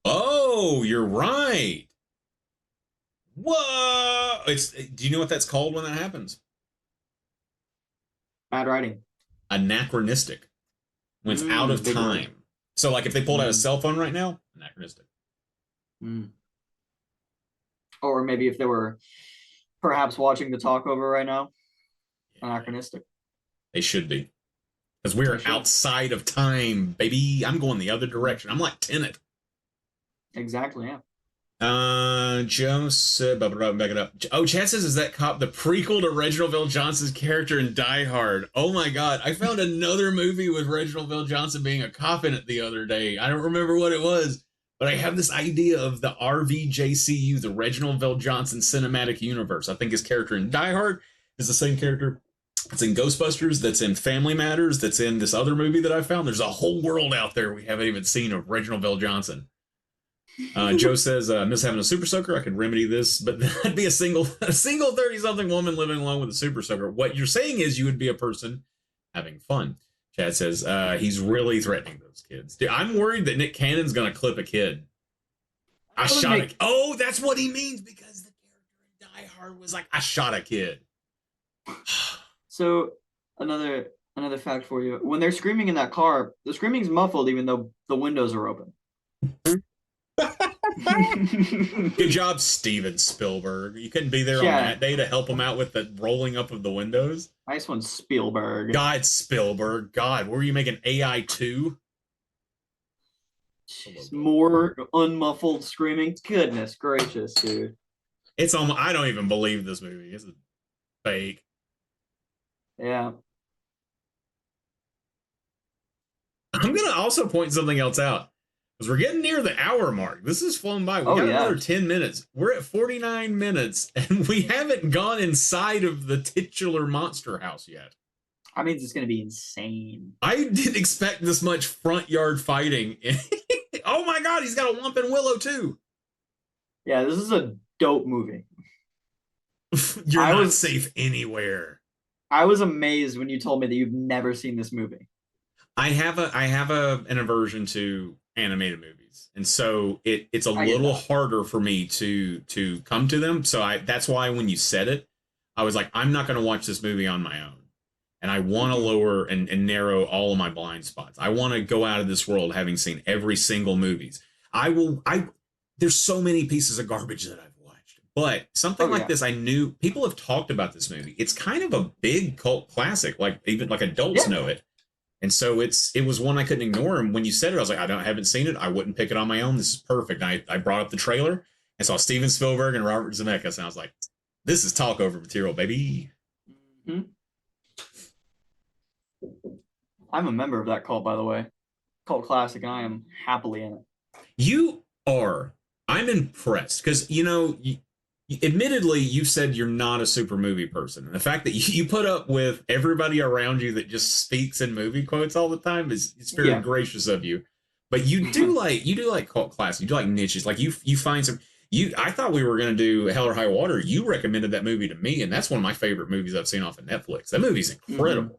Oh, you're right. Whoa! Do you know what that's called when that happens? Bad writing. Anachronistic. When it's out of time. So, like, if they pulled out a cell phone right now, anachronistic. Or maybe if they were perhaps watching the TalkOver right now, anachronistic. They should be. Because we're outside of time, baby. I'm going the other direction. I'm like Tenet. Exactly, yeah. Joe said, back it up. Oh, Chad says, is that cop the prequel to Reginald Vell Johnson's character in Die Hard? Oh my God. I found another movie with Reginald Vell Johnson being a cop in it the other day. I don't remember what it was, but I have this idea of the RVJCU, the Reginald Vell Johnson Cinematic Universe. I think his character in Die Hard is the same character that's in Ghostbusters, that's in Family Matters, that's in this other movie that I found. There's a whole world out there we haven't even seen of Reginald Vell Johnson. Joe says, miss having a super soaker. I could remedy this, but that'd be a single 30-something woman living alone with a super soaker. What you're saying is you would be a person having fun. Chad says, he's really threatening those kids. Dude, I'm worried that Nick Cannon's going to clip a kid. Oh, that's what he means, because the character in Die Hard was like, I shot a kid. So another Another fact for you: when they're screaming in that car, the screaming's muffled, even though the windows are open. Good job, Steven Spielberg. You couldn't be there on Yeah, that day to help him out with the rolling up of the windows. nice one, Spielberg. God, Spielberg. God, what were you making AI 2? More unmuffled screaming. Goodness gracious, dude. It's almost, I don't even believe this movie. It's fake. Yeah. I'm gonna also point something else out because we're getting near the hour mark. This has flown by. We Oh got yeah. another 10 minutes. We're at 49 minutes, and we haven't gone inside of the titular monster house yet. I mean, it's gonna be insane. I didn't expect this much front yard fighting. Oh my god, he's got a Whomping Willow too. Yeah, this is a dope movie. You're not safe anywhere. I was amazed when you told me that you've never seen this movie. I have an aversion to animated movies, and so it's a little harder for me to come to them. So that's why when you said it, I was like, I'm not going to watch this movie on my own, and I want to lower and narrow all of my blind spots. I want to go out of this world having seen every single movies. There's so many pieces of garbage that I've watched, but something like this, I knew people have talked about this movie. It's kind of a big cult classic, like even like adults know it. And so it was one I couldn't ignore. And when you said it, I was like, I haven't seen it. I wouldn't pick it on my own. This is perfect. I brought up the trailer and saw Steven Spielberg and Robert Zemeckis, and I was like, this is talkover material, baby. Mm-hmm. I'm a member of that cult, by the way. Cult classic, and I am happily in it. You are. I'm impressed because, admittedly, you said you're not a super movie person. And the fact that you put up with everybody around you that just speaks in movie quotes all the time is very gracious of you. But you do like cult classics. You do like niches. Like you find some. I thought we were going to do Hell or High Water. You recommended that movie to me, and that's one of my favorite movies I've seen off of Netflix. That movie's incredible.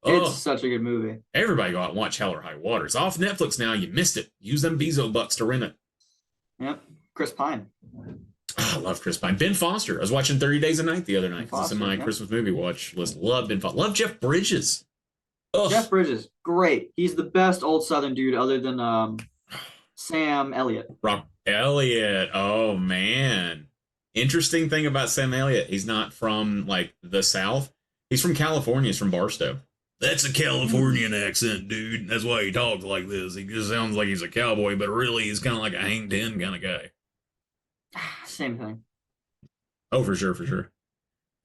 It's such a good movie. Everybody go out and watch Hell or High Water. It's off Netflix now. You missed it. Use them Bezo bucks to rent it. Yep. Chris Pine. Oh, I love Chris Pine. Ben Foster. I was watching 30 Days a Night the other night. It's in my Christmas movie watch list. Love Ben Foster. Love Jeff Bridges. Ugh. Jeff Bridges, great. He's the best old Southern dude other than Sam Elliott. Rob Elliott. Oh, man. Interesting thing about Sam Elliott. He's not from, like, the South. He's from California. He's from Barstow. That's a Californian accent, dude. That's why he talks like this. He just sounds like he's a cowboy, but really he's kind of like a Hank Ten kind of guy. Same thing. Oh, for sure, for sure.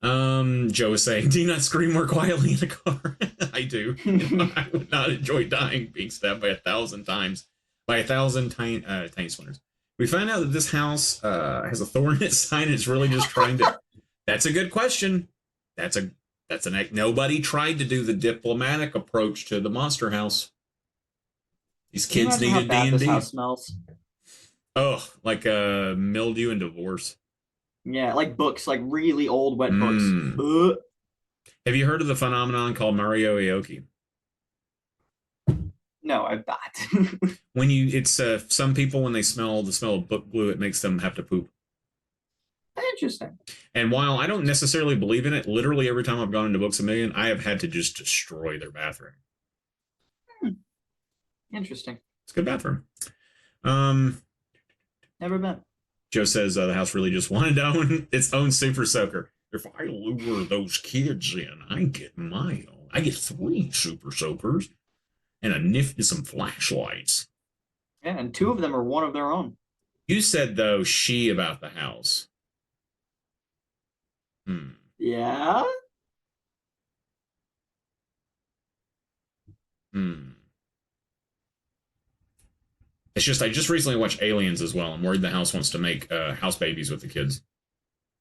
Joe is saying, do you not scream more quietly in a car? I do. I would not enjoy dying being stabbed by 1,000 times. By 1,000 tiny splinters. We find out that this house has a thorn in its side and it's really just trying to... That's a good question. Nobody tried to do the diplomatic approach to the monster house. These kids needed D&D. This house smells. Oh, like mildew and divorce. Yeah, like books, like really old wet books. Have you heard of the phenomenon called Mario Aoki? No, I've not. It's some people when they smell the smell of book glue, it makes them have to poop. Interesting. And while I don't necessarily believe in it, literally every time I've gone into Books A Million, I have had to just destroy their bathroom. Interesting. It's a good bathroom. Never been. Joe says the house really just wanted to own its own super soaker. If I lure those kids in, I get my own. I get 3 super soakers and some flashlights. Yeah, and 2 of them are one of their own. You said, though, she about the house. Yeah? It's just, I just recently watched Aliens as well. I'm worried the house wants to make house babies with the kids.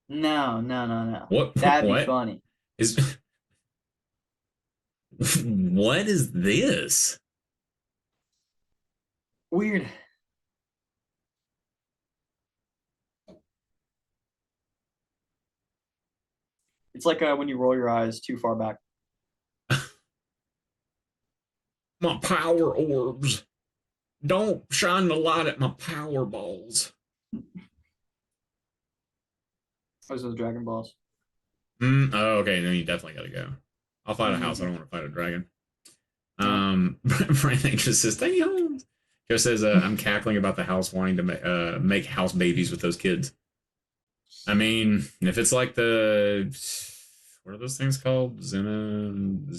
No. What? That'd be funny. What is this? Weird. It's like when you roll your eyes too far back. My power orbs. Don't shine the light at my power balls. Those are the Dragon Balls. Oh, okay. Then you definitely got to go. I'll fight a house. I don't want to fight a dragon. Yeah. Brandon just says, "Thank you." Joe says, "I'm cackling about the house wanting to make house babies with those kids." I mean, if it's like what are those things called? Xenobites?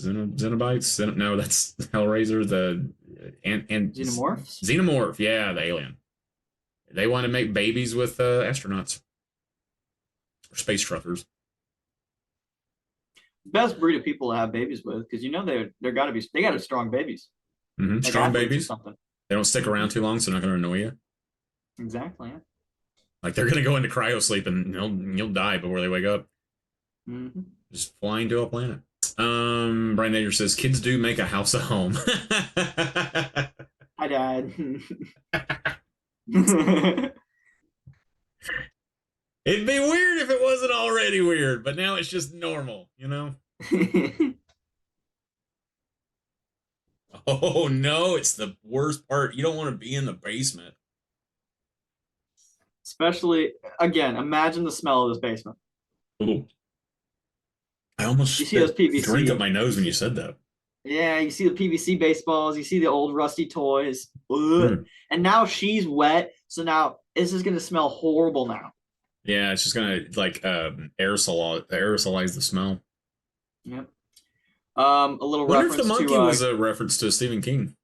No, that's Hellraiser. The and Xenomorphs? Xenomorph. Yeah, the alien. They want to make babies with astronauts or space truckers. Best breed of people to have babies with, because they're got to be they got to strong babies, like Strong athletes or babies. something. They don't stick around too long, so they're not going to annoy you. Exactly. Yeah. Like they're going to go into cryo sleep and you'll die before they wake up. Mm-hmm. Just flying to a planet. Brian Nader says kids do make a house a home. Hi, Dad. It'd be weird if it wasn't already weird, but now it's just normal, you know? Oh no, it's the worst part. You don't want to be in the basement. Especially, again, imagine the smell of this basement. Ooh. I almost You see those drink up PVC. my nose when you said that. Yeah, you see the PVC baseballs, you see the old rusty toys. Ugh. Hmm. And now she's wet, so now this is gonna smell horrible now. Yeah, it's just gonna like aerosolize the smell. Yep. A little Wonder if the reference monkey to was a reference to Stephen King.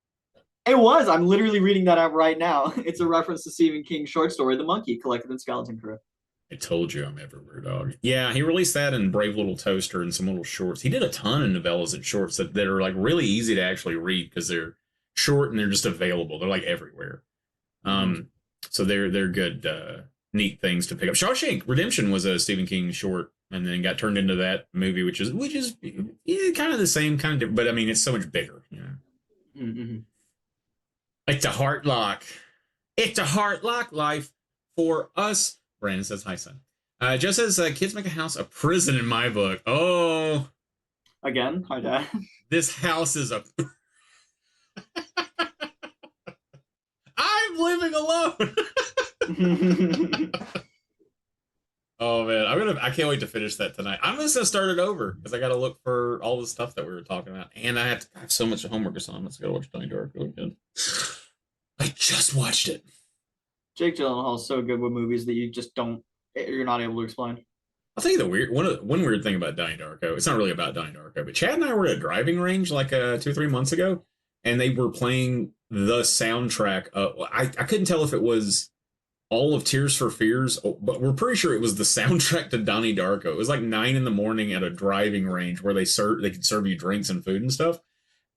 it was. I'm literally reading that out right now. It's a reference to Stephen King's short story, The Monkey, collected in Skeleton Crew. I told you I'm everywhere, dog. Yeah, he released that in Brave Little Toaster and some little shorts. He did a ton of novellas and shorts that are like really easy to actually read because they're short and they're just available. They're like everywhere. Mm-hmm. So they're good, neat things to pick up. Shawshank Redemption was a Stephen King short, and then got turned into that movie, which is yeah, kind of the same kind of, different, but I mean it's so much bigger. You know, Mm-hmm. it's a heart lock. It's a heart lock life for us. Brandon says hi, son. Joe says kids make a house a prison in my book. Oh, Again, hi, Dad. this house is a. I'm living alone. Oh man, I can't wait to finish that tonight. I'm just gonna start it over because I got to look for all the stuff that we were talking about, and I have so much homework assignments. I got to watch Donnie Darko again. I just watched it. Jake Gyllenhaal is so good with movies that you're not able to explain. I'll tell you one weird thing about Donnie Darko. It's not really about Donnie Darko, but Chad and I were at a driving range like 2-3 months ago, and they were playing the soundtrack. I couldn't tell if it was all of Tears for Fears, but we're pretty sure it was the soundtrack to Donnie Darko. It was like 9 a.m. at a driving range where they could serve you drinks and food and stuff.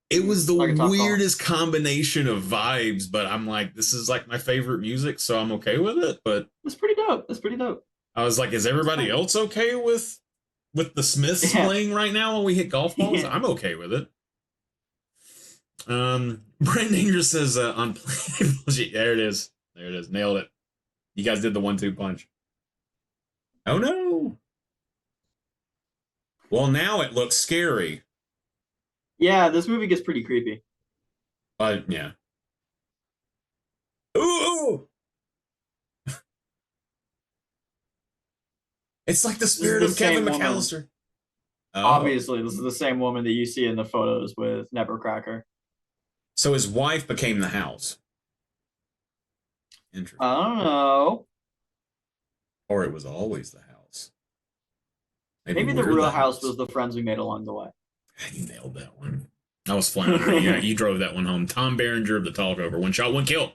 It was the weirdest combination of vibes, but I'm like, this is like my favorite music, so I'm okay with it. But it's pretty dope. It's pretty dope. I was like, is everybody else okay with the Smiths playing right now when we hit golf balls? I'm okay with it. Brandon just says unplayable. There it is. There it is. Nailed it. You guys did the 1-2 punch. Oh no. Well, now it looks scary. Yeah, this movie gets pretty creepy. Yeah. Ooh! It's like the spirit of Kevin McAllister. Oh. Obviously, this is the same woman that you see in the photos with Nevercracker. So his wife became the house. Interesting. I don't know. Or it was always the house. Maybe the real house was the friends we made along the way. You nailed that one. I was floundering. Yeah, you drove that one home. Tom Berenger of the TalkOver. 1 shot, 1 kill.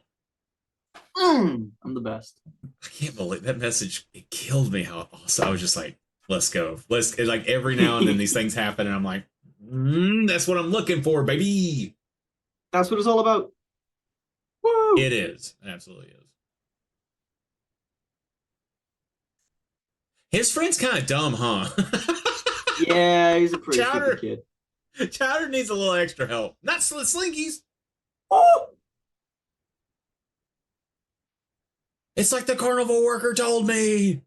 I'm the best. I can't believe that message. It killed me how awesome. I was just like, let's go. It's like every now and then these things happen, and I'm like, that's what I'm looking for, baby. That's what it's all about. Woo! It is. It absolutely is. His friend's kind of dumb, huh? Yeah, he's a pretty stupid kid. Chowder needs a little extra help. Not slinkies. Oh! It's like the carnival worker told me.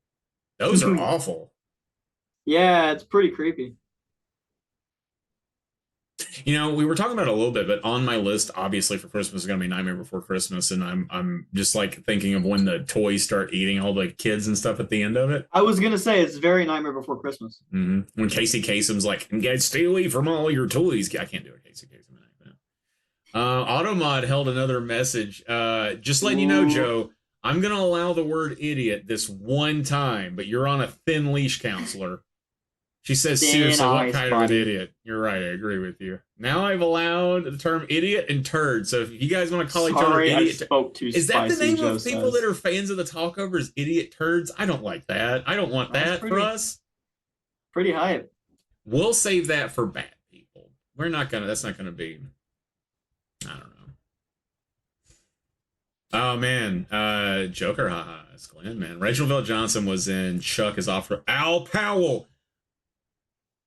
Those are awful. Yeah, it's pretty creepy. We were talking about it a little bit, but on my list, obviously for Christmas is gonna be Nightmare Before Christmas, and I'm just like thinking of when the toys start eating all the kids and stuff at the end of it. I was gonna say it's very Nightmare Before Christmas. When Casey Kasem's like, "Guys, stay away from all your toys." I can't do a Casey Kasem accent. Automod held another message. Just letting you know, Ooh, Joe, I'm gonna allow the word idiot this one time, but you're on a thin leash, counselor. She says, thin seriously, what ice, kind of an buddy. idiot? You're right. I agree with you. Now I've allowed the term idiot and turd. So if you guys want to call each other Sorry, I idiot, spoke too is that the spicy, name Joe of people that says. are fans of the talkover? Is idiot turds? I don't like that. I don't want That's that for pretty us. pretty hype. We'll save that for bad people. We're not gonna. That's not gonna be. I don't know. Oh man, Joker, haha, it's Glenn, man. Reginald Johnson was in Chuck as offer. Al Powell.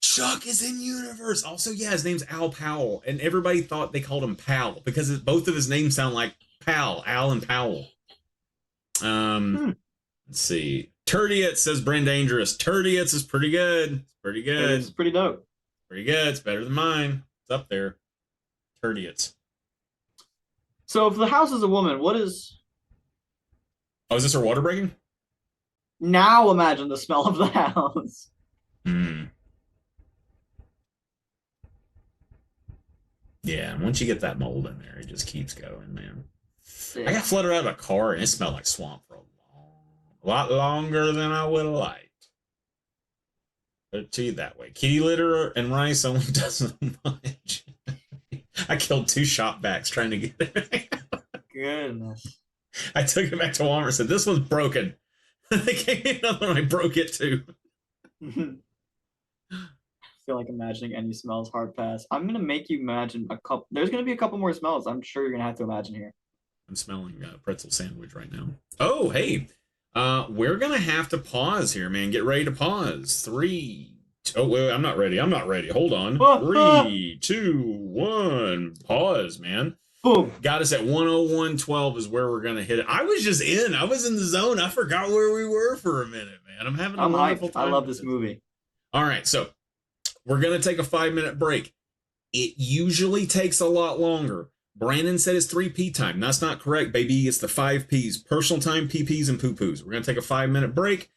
Chuck is in universe. Also, yeah, his name's Al Powell, and everybody thought they called him Pal because both of his names sound like Pal, Al and Powell. Hmm. Let's see. Turdiot says Brand Dangerous. Turdiot is pretty good. It's pretty It good. is pretty dope. Pretty good. It's better than mine. It's up there. Turdiot. So if the house is a woman, what is Oh, is this her water breaking? now imagine the smell of the house? Hmm. Yeah, once you get that mold in there, it just keeps going, man. I Yeah. got flooded out of a car and it smelled like swamp for a lot longer than I would have liked. Put it to you that way. Kitty litter and rice only doesn't much. I killed 2 shop backs trying to get it. Goodness. I took it back to Walmart and said, "This one's broken." They gave me another one. I broke it too. I feel like imagining any smells hard pass. I'm gonna make you imagine a couple. There's gonna be a couple more smells. I'm sure you're gonna have to imagine here. I'm smelling a pretzel sandwich right now. Oh, hey. We're gonna have to pause here, man. Get ready to pause. 3. Oh, wait, I'm not ready. I'm not ready. Hold on. Ah, ah, 3, 2, 1. Pause, man. boom. Got us at 101.12 is where we're gonna hit it. I was just in. I was in the zone. I forgot where we were for a minute, man. I'm having a I'm wonderful hyped. I time love with this it. movie. All right, so we're gonna take a 5-minute break. It usually takes a lot longer. Brandon said it's 3P time. That's not correct, baby. It's the 5Ps. Personal time, PPs, and poo-poos. We're going to take a 5-minute break.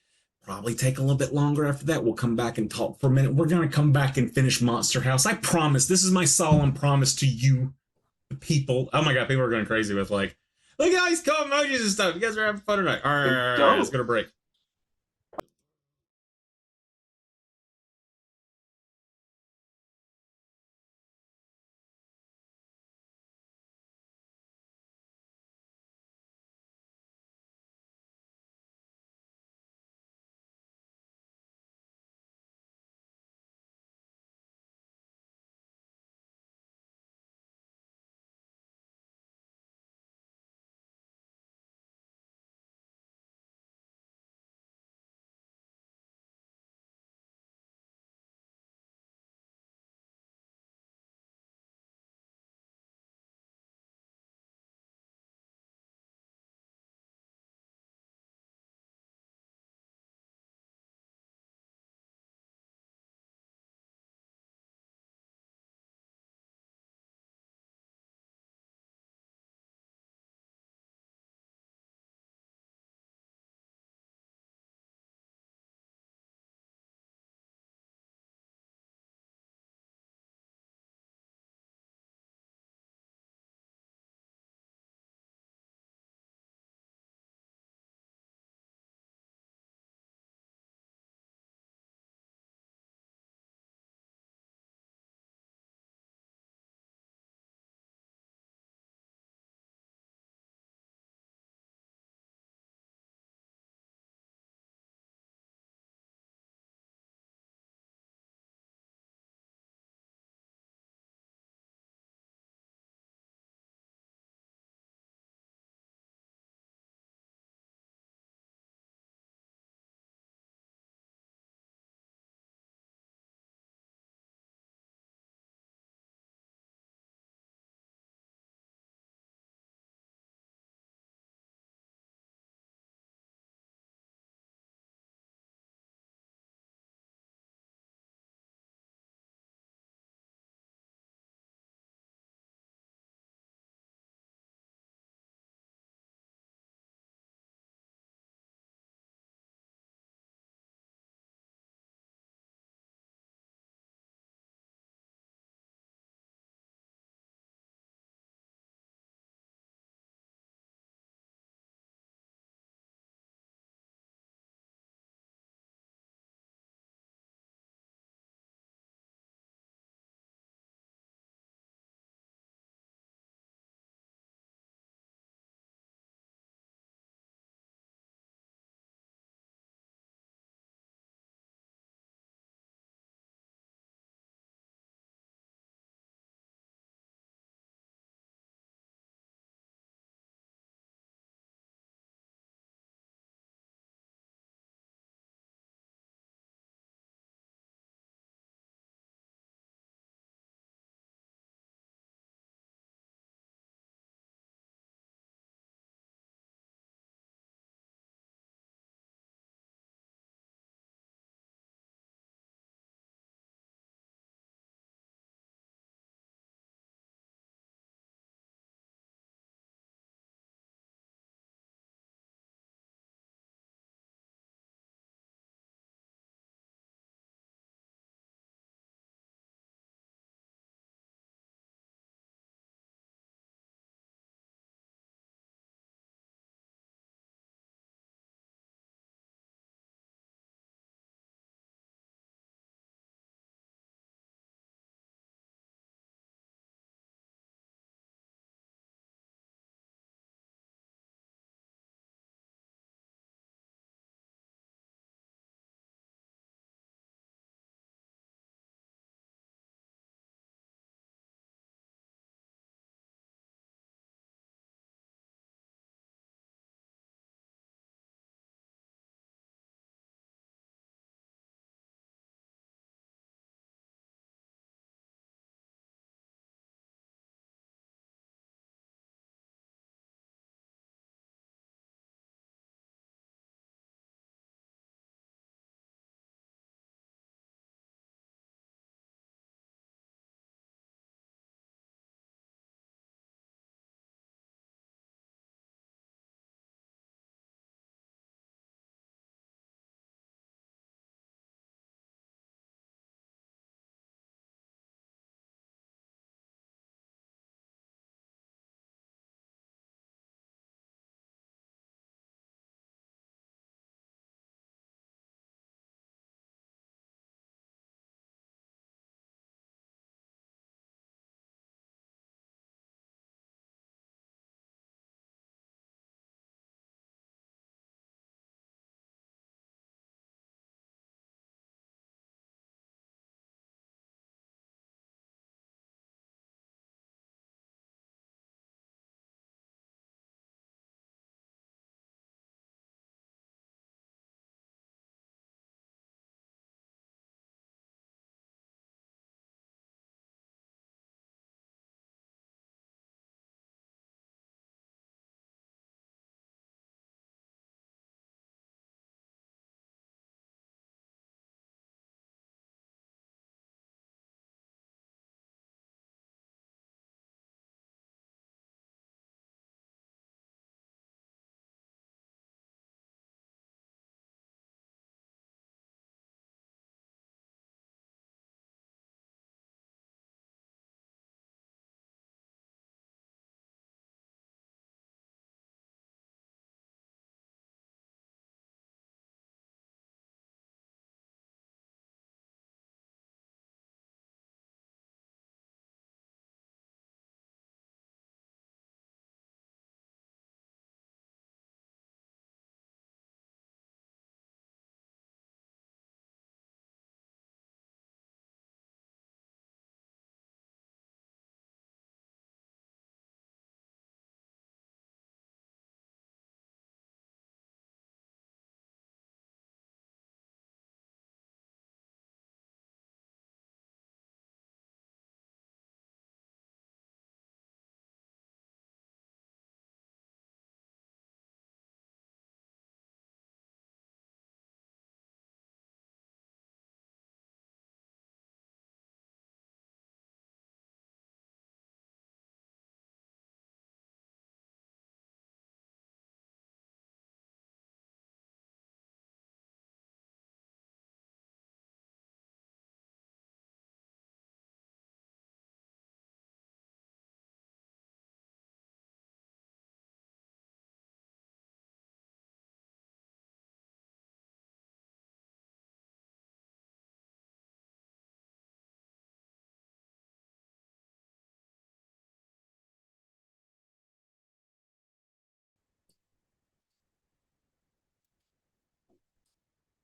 Probably take a little bit longer after that. We'll come back and talk for a minute. We're going to come back and finish Monster House. I promise. This is my solemn promise to you, the people. Oh my God, people are going crazy with like, look at all these cool emojis and stuff. You guys are having fun tonight. All They're right, let's dope. go to break.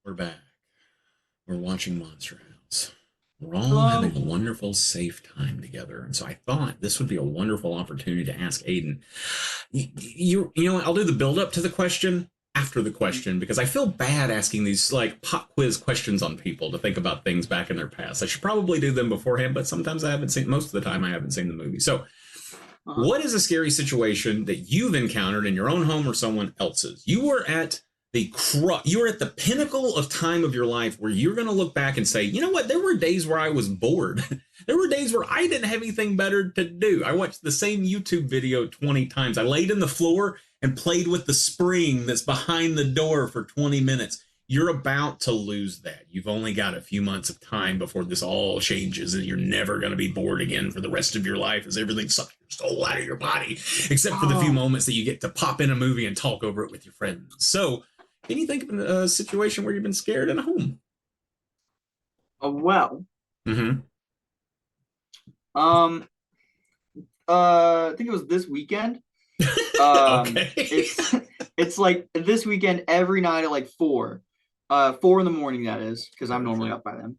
We're back. We're watching Monster House. We're all Hello. having a wonderful, safe time together. And so I thought this would be a wonderful opportunity to ask Aiden. You know what? I'll do the build up to the question after the question because I feel bad asking these like pop quiz questions on people to think about things back in their past. I should probably do them beforehand, but sometimes I haven't seen, most of the time I haven't seen the movie. So what is a scary situation that you've encountered in your own home or someone else's? You were at you were at the pinnacle of time of your life where you're going to look back and say, you know what? There were days where I was bored. There were days where I didn't have anything better to do. I watched the same YouTube video 20 times. I laid in the floor and played with the spring that's behind the door for 20 minutes. You're about to lose that. You've only got a few months of time before this all changes and you're never going to be bored again for the rest of your life as everything sucks your soul out of your body, except for the few moments that you get to pop in a movie and talk over it with your friends. So, can you think of a situation where you've been scared in a home? Well, Mm-hmm. um, I think it was this weekend. Um, Okay. it's it's like this weekend every night at like 4 in the morning. That is because I'm normally up by then.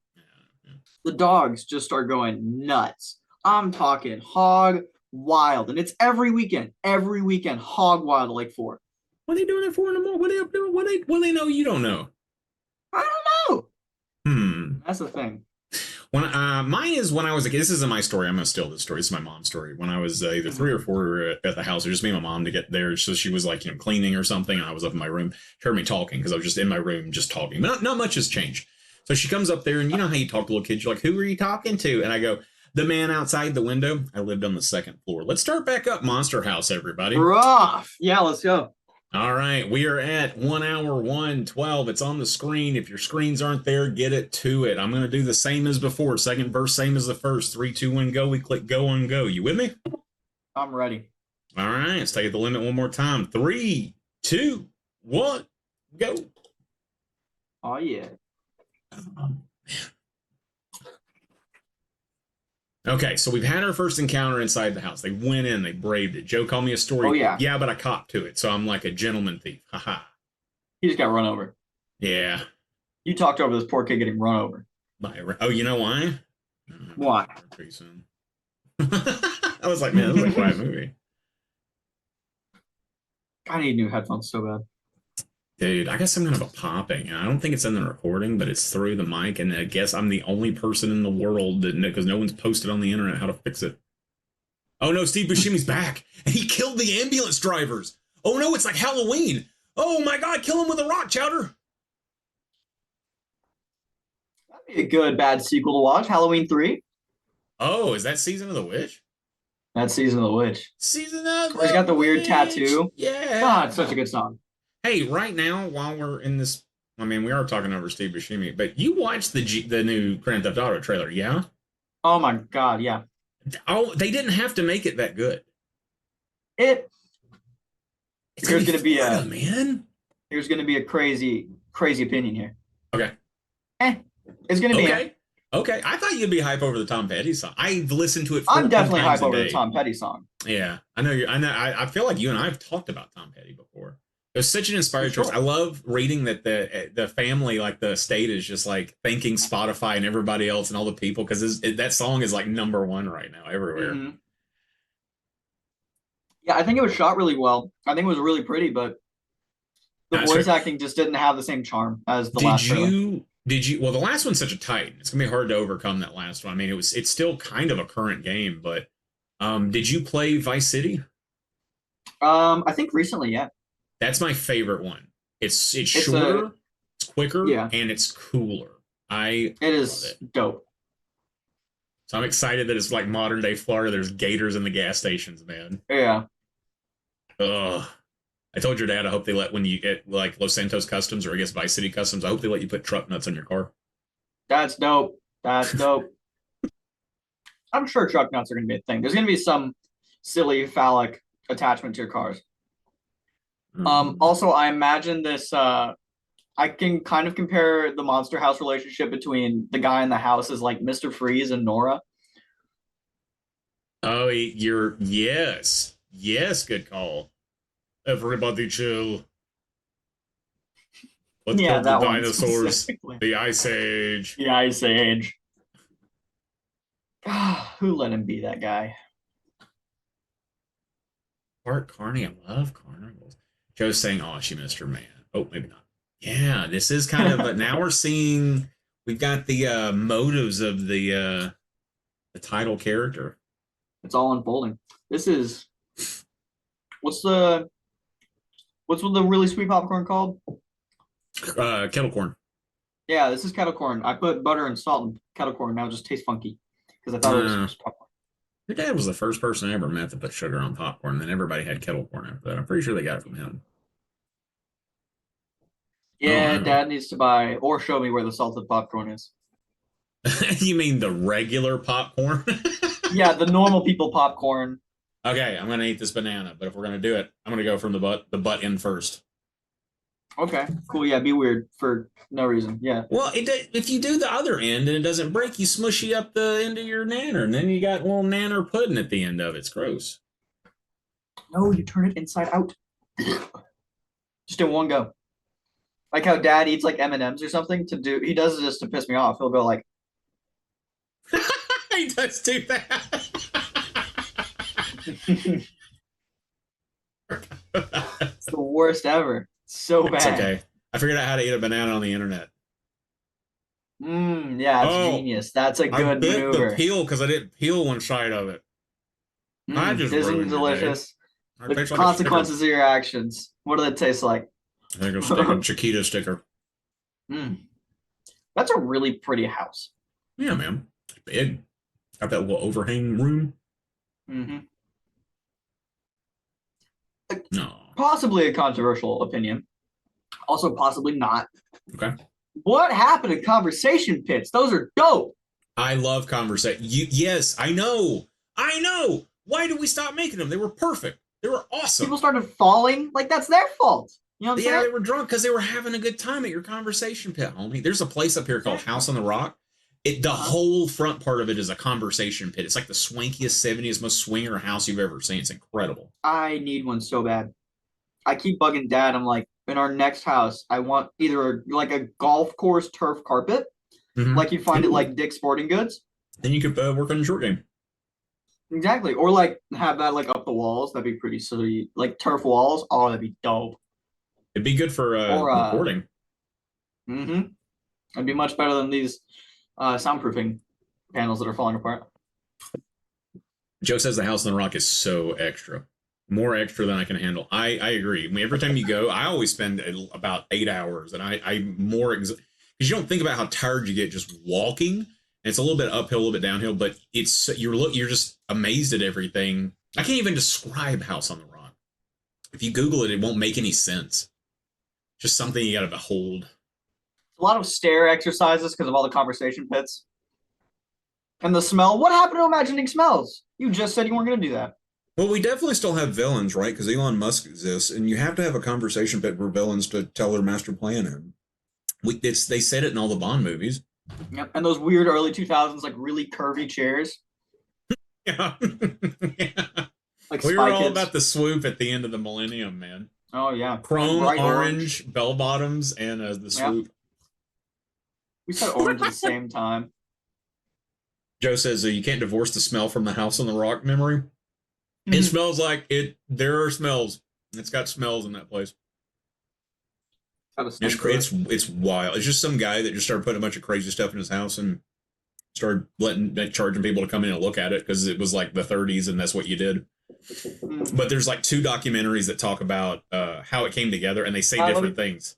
The dogs just start going nuts. I'm talking hog wild, and it's every weekend, hog wild at like 4. What are they doing at 4 in the morning? What are they up doing? What do they know you don't know? I don't know. Hmm. That's the thing. When mine is when I was a kid. This isn't my story. I'm gonna steal this story. This is my mom's story. When I was either 3 or 4 at the house, it was just me and my mom to get there. So she was like, cleaning or something, and I was up in my room. She heard me talking because I was just in my room just talking. But not much has changed. So she comes up there, and you know how you talk to little kids. You're like, "Who are you talking to?" And I go, "The man outside the window." I lived on the second floor. Let's start back up, Monster House, everybody. Rough. Yeah, let's go. All right, we are at 1 hour 1:12. It's on the screen. If your screens aren't there, get it to it. I'm going to do the same as before. Second verse, same as the first. 3, 2, 1, go. We click go and go. You with me? I'm ready. All right, let's take the limit one more time. 3, 2, 1, go. Oh yeah. Okay, so we've had our first encounter inside the house. They went in, they braved it. Joe called me a story. Oh yeah. Yeah, but I copped to it, so I'm like a gentleman thief. Haha. He just got run over. Yeah. You talked over this poor kid getting run over. Oh, you know why? Why? Pretty soon. I was like, man, this is a quiet movie. I need new headphones so bad. Dude, I got some kind of a popping. And I don't think it's in the recording, but it's through the mic. And I guess I'm the only person in the world that, because no one's posted on the internet how to fix it. Oh no, Steve Buscemi's back. And he killed the ambulance drivers. Oh no, it's like Halloween. Oh my God, kill him with a rock, Chowder. That'd be a good bad sequel to watch. Halloween 3. Oh, is that Season of the Witch? That's Season of the Witch. Season of Where he's got the weird Witch. tattoo. Yeah. God, it's such a good song. Hey, right now, while we're in this, I mean, we are talking over Steve Buscemi, but you watched the new Grand Theft Auto trailer, yeah? Oh my God, yeah. Oh, they didn't have to make it that good. It's There's gonna be Florida, man. There's gonna be a crazy opinion here. Okay. It's gonna be Okay. I thought you'd be hype over the Tom Petty song. I've listened to it. I'm definitely hype over the the Tom Petty song. Yeah, I know you. I know. I feel like you and I have talked about Tom Petty before. It was such an inspired choice. I love reading that the family, like the state, is just like thanking Spotify and everybody else and all the people because that song is like #1 right now everywhere. Mm-hmm. Yeah, I think it was shot really well. I think it was really pretty, but the voice acting just didn't have the same charm as the last trailer. Did you? Well, the last one's such a titan. It's gonna be hard to overcome that last one. I mean, it's still kind of a current game, but did you play Vice City? I think recently, yeah. That's my favorite one. It's shorter, it's quicker, yeah, and it's cooler. It is dope. So I'm excited that it's like modern day Florida. There's gators in the gas stations, man. Yeah. Ugh. I told your dad I hope they let when you get like Los Santos Customs or I guess Vice City Customs, I hope they let you put truck nuts on your car. That's dope. That's dope. I'm sure truck nuts are gonna be a thing. There's gonna be some silly phallic attachment to your cars. Also, I imagine this. I can kind of compare the Monster House relationship between the guy in the house as like Mr. Freeze and Nora. Oh, yes, good call. Everybody chill. What Yeah, killed the that one dinosaurs? specifically. The Ice Age. The Ice Age. Who let him be that guy? Bart Carney, I love carnivals. Joe's saying, "Oh, she missed her man." Oh, maybe not. Yeah, this is kind of now we're seeing we've got the motives of the title character. It's all unfolding. This is what's the what's the really sweet popcorn called? Kettle corn. Yeah, this is kettle corn. I put butter and salt in kettle corn. Now it just tastes funky because I thought it was Uh, just popcorn. your dad was the first person I ever met to put sugar on popcorn. Then everybody had kettle corn after that. I'm pretty sure they got it from him. Oh, Yeah, Dad needs to buy or show me where the salted popcorn is. You mean the regular popcorn? Yeah, the normal people popcorn. Okay, I'm gonna eat this banana, but if we're gonna do it, I'm gonna go from the butt in first. Okay, cool. Yeah, be weird for no reason. Yeah. Well, if you do the other end and it doesn't break, you smushy up the end of your nanner, and then you got a little nanner pudding at the end of it. It's gross. No, you turn it inside out. Just in one go. Like how Dad eats like M&Ms or something to do. He does it just to piss me off. He'll go like, He does do that. it's the worst ever. So It's bad. okay. I figured out how to eat a banana on the internet. Yeah, it's Oh, genius. That's a I good bit the maneuver. peel because I didn't peel one side of it. I just Isn't ruined your day. delicious. It The tastes like a sticker. consequences of your actions. What do they taste like? I think a Chiquita sticker. That's a really pretty house. Yeah, man. It's big. Got that little overhang room. Mm-hmm. No. Possibly a controversial opinion. Also, possibly not. Okay. What happened to conversation pits? Those are dope. I love conversation. Yes, I know. I know. Why did we stop making them? They were perfect. They were awesome. People started falling. Like, that's their fault. You know what I'm saying? They were drunk because they were having a good time at your conversation pit, homie. There's a place up here called House on the Rock. The whole front part of it is a conversation pit. It's like the swankiest, 70s, most swinger house you've ever seen. It's incredible. I need one so bad. I keep bugging Dad. I'm like, in our next house, I want either like a golf course turf carpet, like you find it like Dick's Sporting Goods. Then you could work on the short game. Exactly. Or like have that like up the walls. That'd be pretty silly. Like turf walls. Oh, that'd be dope. It'd be good for recording. It'd be much better than these soundproofing panels that are falling apart. Joe says the House on the Rock is so extra. More extra than I can handle. I agree. I mean, every time you go, I always spend about 8 hours, and I more because you don't think about how tired you get just walking. And it's a little bit uphill, a little bit downhill, but you're just amazed at everything. I can't even describe House on the Rock. If you Google it, it won't make any sense. Just something you got to behold. A lot of stair exercises because of all the conversation pits. And the smell. What happened to imagining smells? You just said you weren't going to do that. Well, we definitely still have villains, right? Because Elon Musk exists, and you have to have a conversation pit for villains to tell their master plan in. They said it in all the Bond movies. Yep. And those weird early 2000s, like really curvy chairs. Yeah. Yeah. Like we Spy were all Kids. about the swoop at the end of the millennium, man. Oh, yeah. Chrome, orange, bell bottoms, and the swoop. Yeah. We said orange at the same time. Joe says you can't divorce the smell from the House on the Rock memory. It smells like it. There are smells. It's got smells in that place. It's wild. It's just some guy that just started putting a bunch of crazy stuff in his house and started charging people to come in and look at it because it was like the 30s and that's what you did. But there's like 2 documentaries that talk about how it came together and they say different things.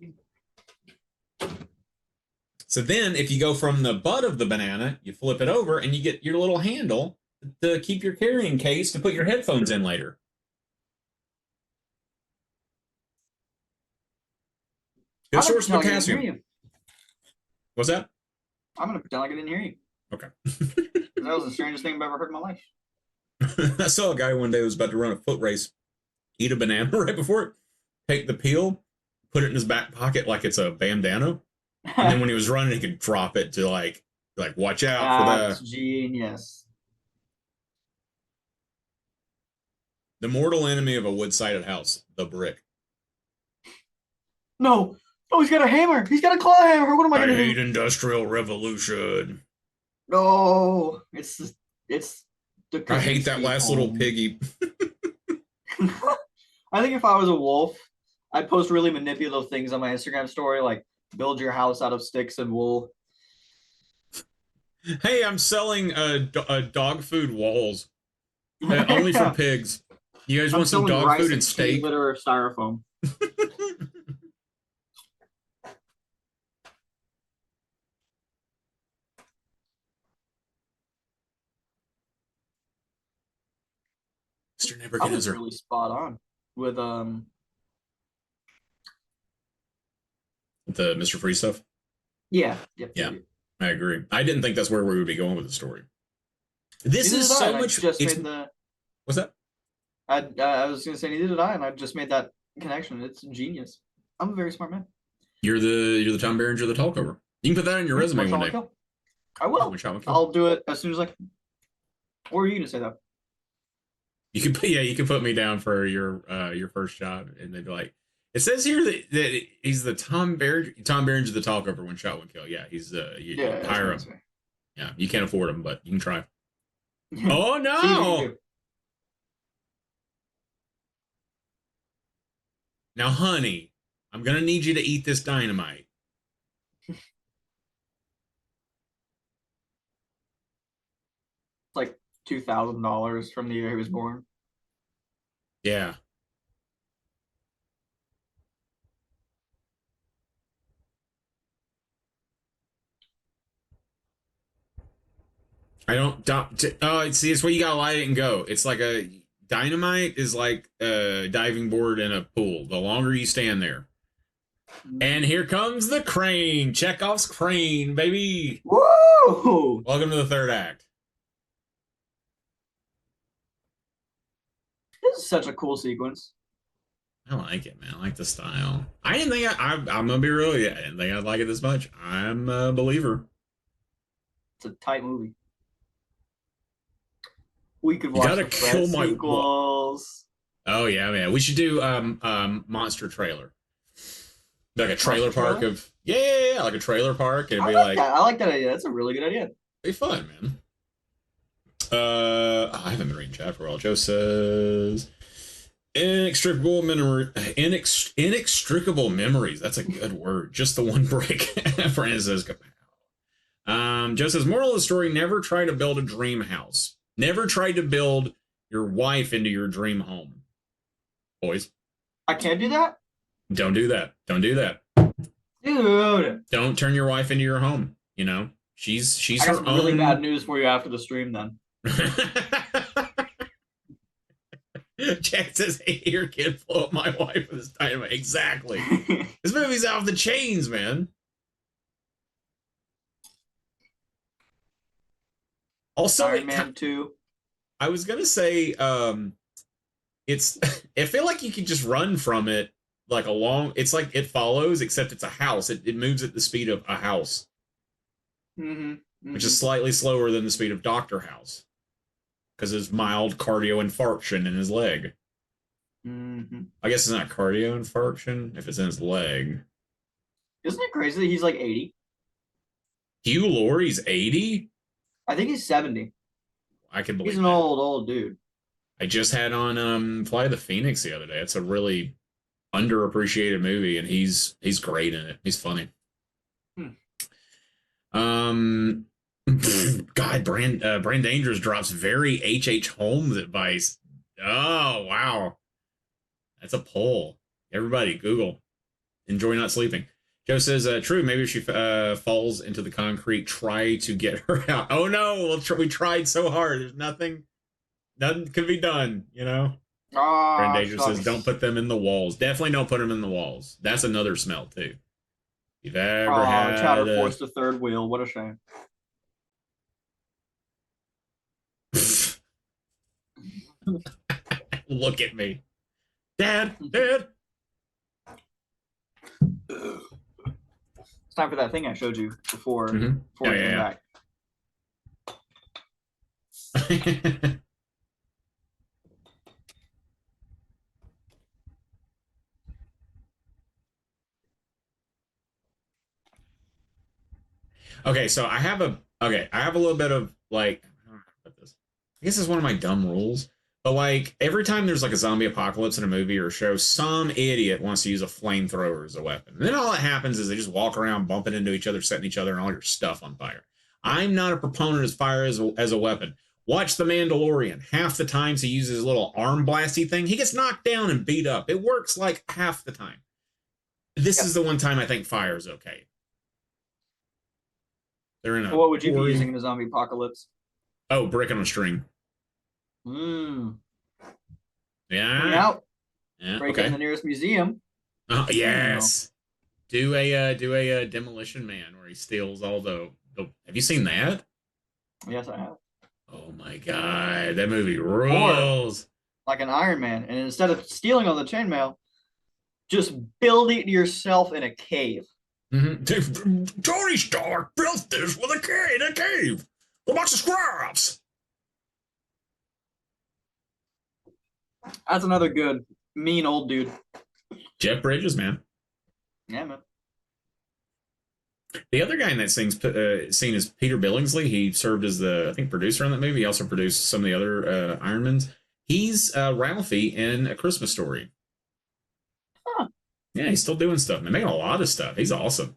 So then if you go from the butt of the banana, you flip it over and you get your little handle to keep your carrying case to put your headphones in later. Good source of potassium. What's that? I'm going to pretend like I didn't hear you. Okay. That was the strangest thing I've ever heard in my life. I saw a guy one day who was about to run a foot race, eat a banana right before it, take the peel, put it in his back pocket like it's a bandana. And then when he was running, he could drop it to like watch out for that. That's genius. The mortal enemy of a wood-sided house, the brick. No, Oh, he's got a hammer. He's got a claw hammer. What am I I gonna hate do? industrial revolution. No, it's the I hate that Kaczynski last little home. piggy. I think if I was a wolf, I'd post really manipulative things on my Instagram story, like build your house out of sticks and wool. Hey, I'm selling dog food walls only for pigs. You guys I'm want some selling dog food rice and and kitty steak? litter styrofoam. Mr. I was Nebuchadnezzar. really spot on with The Mr. Free stuff? yeah, yep, yep, Yeah, yep. I agree. I didn't think that's where we would be going with the story. This Neither is did I, so and I much. just It's made the what's that? I was gonna say neither did I, and I just made that connection. It's genius. I'm a very smart man. You're the Tom Berenger of the Talkover. You can put that on your resume One shot, one one day. kill. I Yeah, one will. shot, one kill. I'll do it as soon as I can. What are you gonna say though? You can put, yeah, you can put me down for your first job, and they'd be like, it says here that he's the Tom Berenger of the Talkover, one shot, one kill. Yeah, he's you Yeah, that's hire my him. answer. Yeah, you can't afford him, but you can try. Oh See what you can no! do. Now, honey, I'm gonna need you to eat this dynamite. It's like $2,000 from the year he was born. Yeah. Oh, see, it's where you gotta light it and go. It's like a dynamite is like a diving board in a pool. The longer you stand there, and here comes the crane. Chekhov's crane, baby. Whoa! Welcome to the third act. This is such a cool sequence. I like it, man. I like the style. I didn't think I'm gonna be real. Yeah, I didn't think I'd like it this much. I'm a believer. It's a tight movie. We could You watch gotta the Fred kill my what? sequels. Oh yeah, man. We should do monster trailer. Like a trailer Monster park trailer? of yeah, like a trailer park. It'd I be like like that. I like that idea. That's a really good idea. be fun, man. I haven't been reading chat for a while. Joe says inextricable memories. That's a good word. Just the one break. Brandon says kapow. Joe says moral of the story: never try to build a dream house. Never try to build your wife into your dream home. Boys, I can't do that? don't do that. Don't do that. Dude. Don't turn your wife into your home. You know, she's I got her some really bad own. news for you after the stream then. Jack says, "Hey, here, kid, blow up my wife with this dynamite." Exactly. This movie's off the chains, man. Also, Iron Man 2. I was gonna say, it's. I feel like you can just run from it like a long. It's like It Follows, except it's a house. It moves at the speed of a house, Mm-hmm. which Mm-hmm. is slightly slower than the speed of Doctor House because his mild cardio infarction in his leg. Mm-hmm. I guess it's not cardio infarction if it's in his leg. Isn't it crazy that he's like 80? Hugh Laurie's 80? I think he's 70. I can He's believe an that. old dude. I just had on Fly the Phoenix the other day. It's a really underappreciated movie, and he's great in it. He's funny. Hmm. Um, God, Brand Dangerous drops very H.H. Holmes advice. Oh wow, that's a poll. Everybody, Google. Enjoy not sleeping. Joe says, "True. Maybe if she falls into the concrete, try to get her out." Oh no, we tried so hard. There's nothing can be done. You know. Brand Ah, Danger says, "Don't shucks. put them in the walls." Definitely don't put them in the walls. That's another smell too. If you've ever Oh, had Chowder a forced a third wheel. What a shame. look at me, Dad. It's time for that thing I showed you before Mm-hmm. before I came back. Okay, so I have a little bit of like I don't know about this. I guess it's one of my dumb rules. But like every time there's like a zombie apocalypse in a movie or a show, some idiot wants to use a flamethrower as a weapon. And then all that happens is they just walk around bumping into each other, setting each other and all your stuff on fire. I'm not a proponent of fire as a weapon. Watch The Mandalorian. Half the times he uses his little arm blasty thing, he gets knocked down and beat up. It works like half the time. This is Yep. the one time I think fire is okay. They're in So a what would you be using quarry. in a zombie apocalypse? Oh, brick on a string. Mm. Clean Yeah. out, Yeah. break in Okay. the nearest museum. You know. Yes. Do a demolition man where he steals all the. Have you seen that? Yes, I have. Oh my god, that movie Or rules. like an Iron Man, and instead of stealing all the chainmail, just build it yourself in a cave. Tony Stark built this with in a cave. A bunch of scraps. That's another good mean old dude. Jeff Bridges, man. Yeah, man. The other guy in that scene is Peter Billingsley. He served as the, I think, producer on that movie. He also produced some of the other Ironmans. He's Ralphie in A Christmas Story. Huh. Yeah, he's still doing stuff. Man, making a lot of stuff. He's awesome.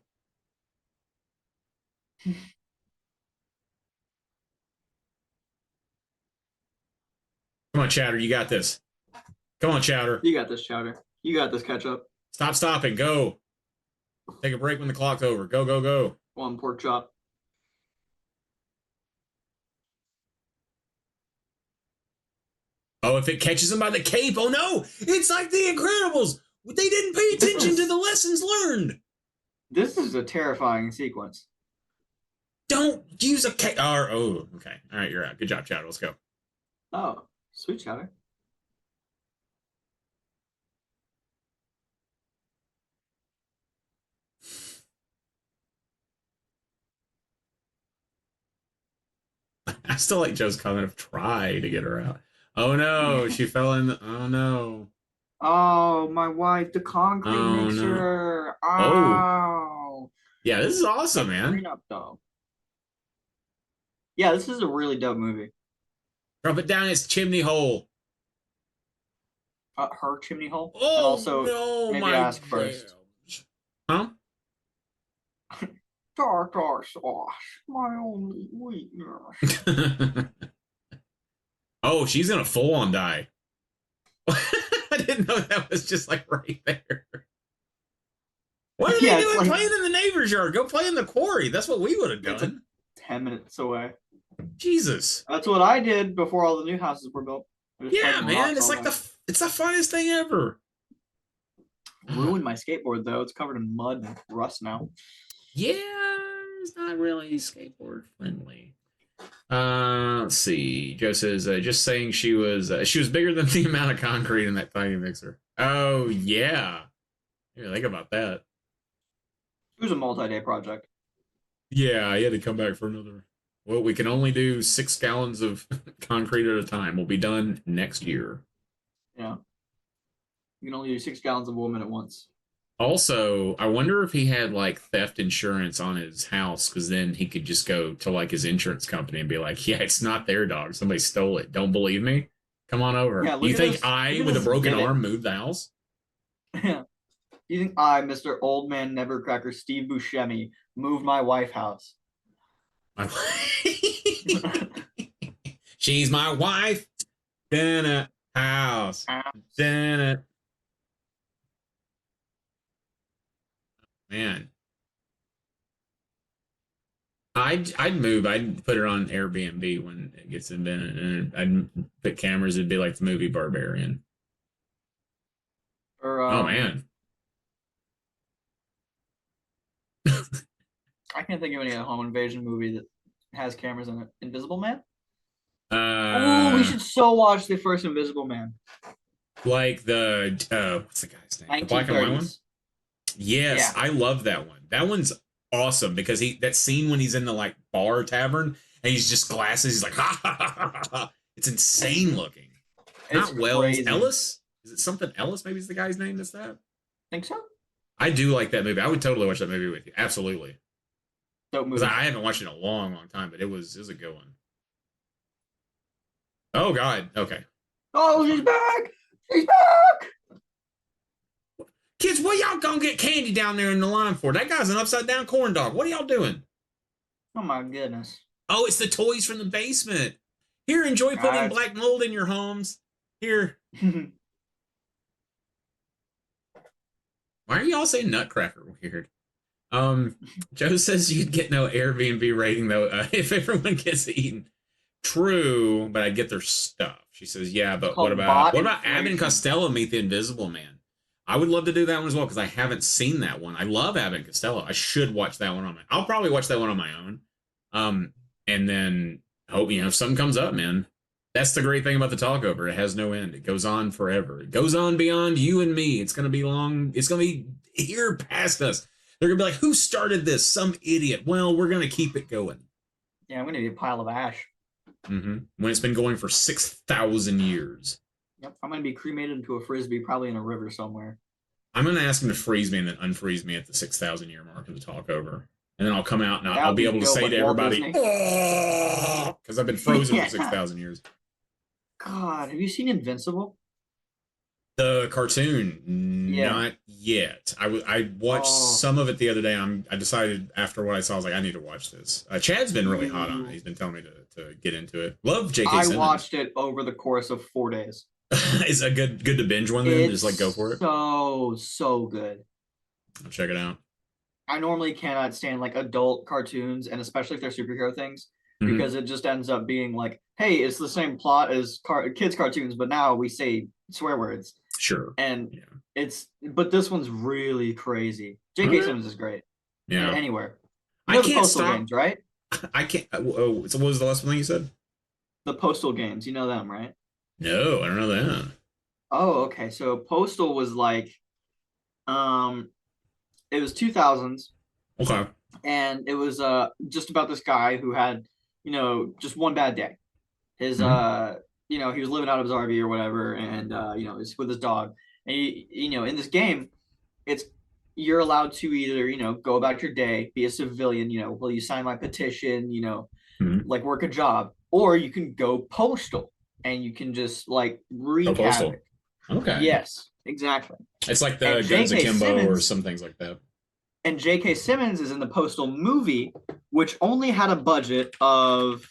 Come on, Chowder, you got this. Come on, Chowder. You got this, Chowder. You got this, ketchup. Stop stopping. Go. Take a break when the clock's over. Go, go, go. One pork chop. Oh, if it catches him by the cape, oh no! It's like the Incredibles. They didn't pay attention to the lessons learned. This is a terrifying sequence. Don't use a cape. Oh, okay. All right, you're out. Good job, Chowder. Let's go. Oh, sweet Chowder. I still like Joe's comment of try to get her out. Oh no, she fell in. Oh no. Oh, my wife, the concrete Oh no. mixer. Oh Oh. yeah, this is awesome, Clean man. up though. Yeah, this is a really dope movie. Drop it down his chimney hole. Her chimney hole, and Oh also no, maybe my ask first. jams. Huh? Tartar sauce, my only weakness. Oh, she's in a full on die. I didn't know that was just like right there. What are they Yeah, it's doing like playing in the neighbor's yard? Go play in the quarry. That's what we would have it's like done. 10 minutes away. Jesus. That's what I did before all the new houses were built. I just played Yeah, in the man. rocks It's all like day. it's the funnest thing ever. Ruined my skateboard though. It's covered in mud and rust now. Yeah, it's not really skateboard friendly. Let's see. Joe says, just saying she was bigger than the amount of concrete in that tiny mixer. Oh yeah. Yeah, think about that. It was a multi-day project. Yeah, he had to come back for another. Well, we can only do 6 gallons of concrete at a time. We'll be done next year. Yeah. You can only do 6 gallons of woman at once. Also, I wonder if he had like theft insurance on his house, because then he could just go to like his insurance company and be like, "Yeah, it's not their dog. Somebody stole it. Don't believe me? Come on over." Yeah, You look at think this. I, Look at with a this broken exhibit. arm, moved the house? Yeah. You think I, Mr. Old Man Nevercracker Steve Buscemi, moved my wife house? She's my wife. Dinner house. Dinner. Man, I'd move. I'd put it on Airbnb when it gets invented, and I'd put cameras. It'd be like the movie Barbarian. Or Oh man. I can't think of any home invasion movie that has cameras in it. Invisible Man? Oh, we Uh, should so watch the first Invisible Man. like the what's the guy's name? The black and white one. 1930s. Yes, Yeah. I love that one. That one's awesome because that scene when he's in the like bar tavern and he's just glasses. He's like ha ha ha ha ha. Ha. It's insane looking. It's Not Wells crazy. Ellis. Is it something Ellis? Maybe is the guy's name. Is that? Think so? I do like that movie. I would totally watch that movie with you. Absolutely. Dope Because movie. I haven't watched it in a long, long time, but it was a good one. Oh God. Okay. Oh, That's she's fine. back! She's back! Kids, what y'all gonna get candy down there in the line for? That guy's an upside down corn dog. What are y'all doing? Oh my goodness. Oh, it's the toys from the basement. Here, enjoy putting Guys. black mold in your homes. Here. Why are y'all saying Nutcracker weird? Joe says you'd get no Airbnb rating though if everyone gets eaten. True, but I'd get their stuff. She says, yeah, It's but what called about bot what about Abbott and inflation. Costello Meet the Invisible Man? I would love to do that one as well because I haven't seen that one. I love Abbott and Costello. I should watch that one on my. I'll probably watch that one on my own. And then hope if something comes up, man. That's the great thing about the talkover. It has no end. It goes on forever. It goes on beyond you and me. It's gonna be long. It's gonna be here past us. They're gonna be like, who started this? Some idiot. Well, we're gonna keep it going. Yeah, I'm gonna be a pile of ash. When it's been going for 6,000 years. Yep, I'm gonna be cremated into a frisbee, probably in a river somewhere. I'm going to ask him to freeze me and then unfreeze me at the 6,000 year mark of the talkover. And then I'll come out and That I'll would be be able to dope, say like to Walt everybody, Disney. because I've been frozen for Yeah. 6,000 years. God, have you seen Invincible? The cartoon, Yeah. not yet. I watched Oh, some of it the other day. I decided after what I saw, I was like, I need to watch this. Chad's been really hot on it. you. He's been telling me to get into it. Love J.K. I Simmons. watched it over the course of 4 days. Is a good to binge one then? Just like go It's for it. so good. I'll check it out. I normally cannot stand like adult cartoons, and especially if they're superhero things, Mm-hmm. because it just ends up being like, hey, it's the same plot as kids cartoons, but now we say swear words, Sure. and Yeah. but this one's really crazy. All J.K. right. Simmons is great. Yeah. Anywhere, you I know the can't Postal stop. Games, right? I can't. Oh, so what was the last one thing you said? The Postal Games, you know them, right? No, I don't know that. Oh, okay. So Postal was like, um, it was 2000s, Okay. and it was just about this guy who had, just one bad day. His Mm-hmm. he was living out of his RV or whatever, and he's with his dog. And in this game, it's you're allowed to either, go about your day, be a civilian, will you sign my petition, Mm-hmm. like work a job, or you can go postal and you can just like Oh, wreak havoc. Postal. Okay. Yes, exactly. It's like And the Guns J.K. Akimbo or Simmons some things like that. and J.K. Simmons is in the Postal movie, which only had a budget of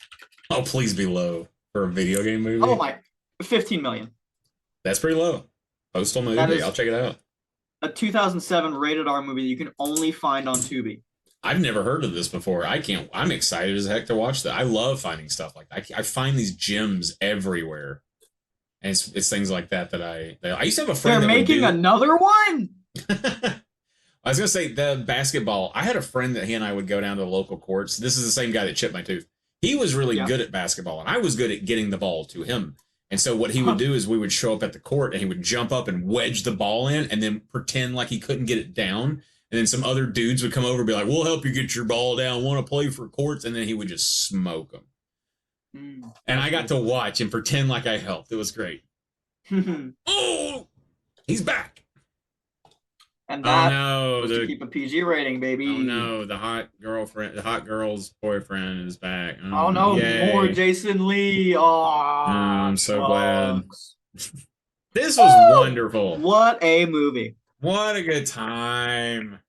Oh, please be low for a video game oh movie. my 15 million. That's pretty low. Postal That movie. I'll is check it out. a 2007 rated R movie that you can only find on Tubi. I've never heard of this before. I can't. I'm excited as heck to watch that. I love finding stuff like that. I find these gems everywhere, and it's things like that I used to have a They're friend that would making do. another one. I was gonna say the basketball. I had a friend that he and I would go down to the local courts. This is the same guy that chipped my tooth. He was really Yeah. good at basketball, and I was good at getting the ball to him. And so what he would do is we would show up at the court, and he would jump up and wedge the ball in, and then pretend like he couldn't get it down. And then some other dudes would come over and be like, "We'll help you get your ball down. Want to play for courts?" And then he would just smoke them. And That's I got cool. to watch and pretend like I helped. It was great. And Oh, he's back. Oh that no, was to keep a PG rating, oh baby. no, the hot girl's boyfriend is back. Oh Oh, no, more yay. Jason Lee. Oh, Oh, I'm so glad. shucks. This was Woo! wonderful. What a movie. What a good time.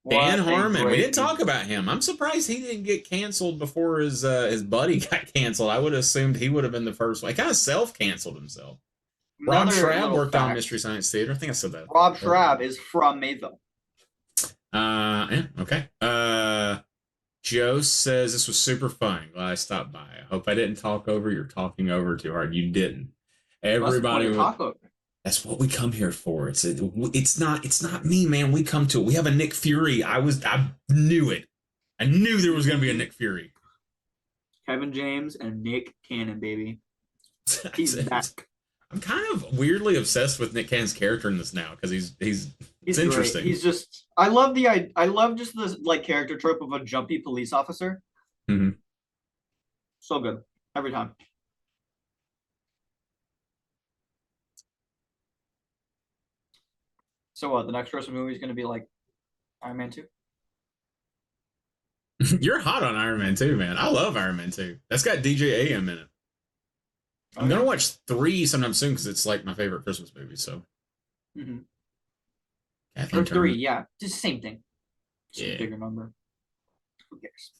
Dan What a Harmon. We great didn't talk movie. about him. I'm surprised he didn't get canceled before his buddy got canceled. I would have assumed he would have been the first one. He kind of self-canceled himself. Rob Another Schrab little worked on fact. Mystery Science Theater. I think I said that. Rob Schrab is from Mayville. Yeah, okay. Joe says this was super fun. Glad I stopped by. I hope I didn't talk over your talking over too hard. You didn't. Well, that's the point of Everybody, TalkOver. that's what we come here for. It's not me, man. We come to it. We have a Nick Fury. I knew it. I knew there was going to be a Nick Fury. Kevin James and Nick Cannon, baby. He's back. I'm kind of weirdly obsessed with Nick Cannon's character in this now because it's He's great. interesting. He's just I love just this like character trope of a jumpy police officer. Mm-hmm. So good every time. So what? The next Russell movie is going to be like Iron Man 2. You're hot on Iron Man 2, man. I love Iron Man 2. That's got DJ AM in it. I'm gonna watch 3 sometime soon because it's like my favorite Christmas movie. So, Mm-hmm. Kathleen Or Turner. 3, yeah, just same thing. Just Yeah. a bigger number. Who cares?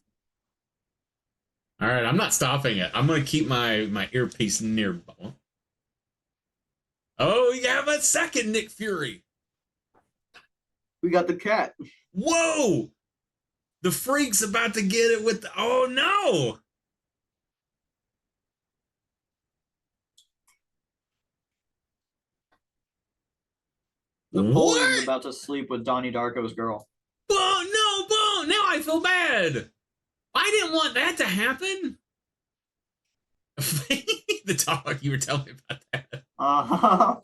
All right, I'm not stopping it. I'm gonna keep my earpiece nearby. Oh, you have a second Nick Fury. We got the cat. Whoa! The freak's about to get it with the, oh no! Napoleon's What? about to sleep with Donnie Darko's girl. Boom! No, boom! Now I feel bad. I didn't want that to happen. The talk you were telling me about that. Uh-huh.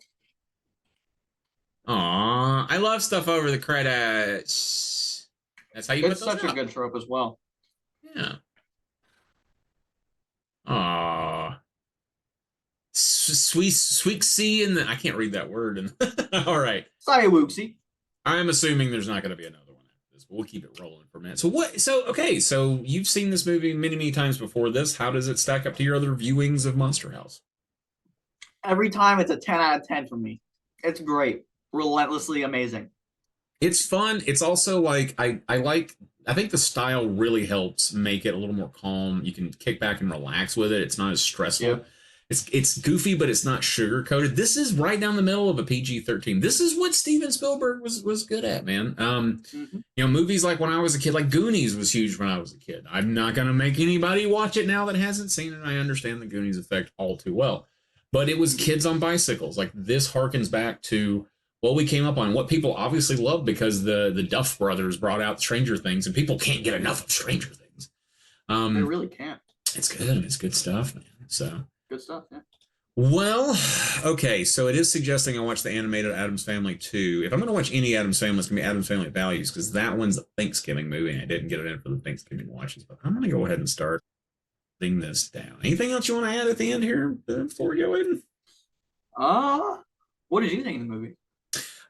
Aw, I love stuff over the credits. That's how you It's put those such a up. good trope as well. Yeah. Aw. Sweet C and I can't read that word. And all right. Sorry, Wooksy. I'm assuming there's not going to be another one after this, but we'll keep it rolling for a minute. So what? So okay. So you've seen this movie many times before this. How does it stack up to your other viewings of Monster House? Every time it's a 10 out of 10 for me. It's great. Relentlessly amazing. It's fun. It's also like I think the style really helps make it a little more calm. You can kick back and relax with it. It's not as stressful. Yeah. It's goofy, but it's not sugar coated. This is right down the middle of a PG-13. This is what Steven Spielberg was good at, man. Mm-hmm. You know, movies like when I was a kid, like Goonies was huge when I was a kid. I'm not gonna make anybody watch it now that hasn't seen it. I understand the Goonies effect all too well, but it was kids on bicycles. Like this harkens back to what we came up on, what people obviously love because the Duff brothers brought out Stranger Things, and people can't get enough of Stranger Things. They really can't. It's good. It's good stuff, man. So. Good stuff, yeah. Well, okay, so it is suggesting I watch the animated Addams Family 2. If I'm going to watch any Addams Family, it's going to be Addams Family Values because that one's a Thanksgiving movie and I didn't get it in for the Thanksgiving watches. But I'm going to go ahead and start putting this down. Anything else you want to add at the end here before we go in? What did you think of the movie?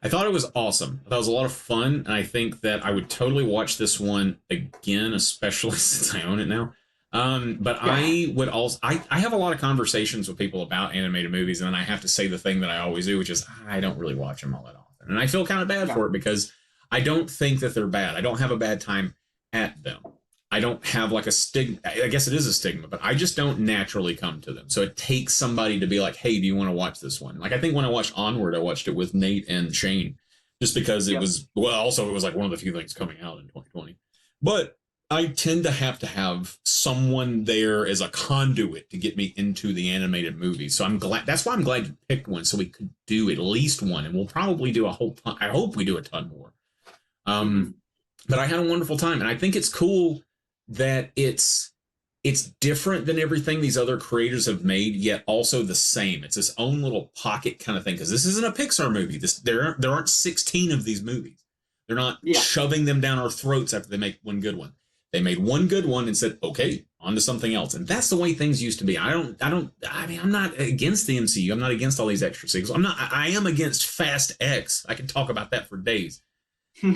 I thought it was awesome. I thought it was a lot of fun, and I think that I would totally watch this one again, especially since I own it now. But yeah. I would also I have a lot of conversations with people about animated movies, and then I have to say the thing that I always do, which is I don't really watch them all that often. And I feel kind of bad for it because I don't think that they're bad. I don't have a bad time at them. I don't have like a stigma. I guess it is a stigma, but I just don't naturally come to them. So it takes somebody to be like, hey, do you want to watch this one? Like I think when I watched Onward, I watched it with Nate and Shane just because it was, well, also it was like one of the few things coming out in 2020. But I tend to have someone there as a conduit to get me into the animated movie. So I'm glad. That's why I'm glad you picked one so we could do at least one, and we'll probably do a whole ton. I hope we do a ton more. But I had a wonderful time, and I think it's cool that it's different than everything these other creators have made, yet also the same. It's its own little pocket kind of thing because this isn't a Pixar movie. There aren't 16 of these movies. They're not shoving them down our throats after they make one good one. They made one good one and said, okay, on to something else. And that's the way things used to be. I mean, I'm not against the MCU. I'm not against all these extra sequels. I am against Fast X. I can talk about that for days.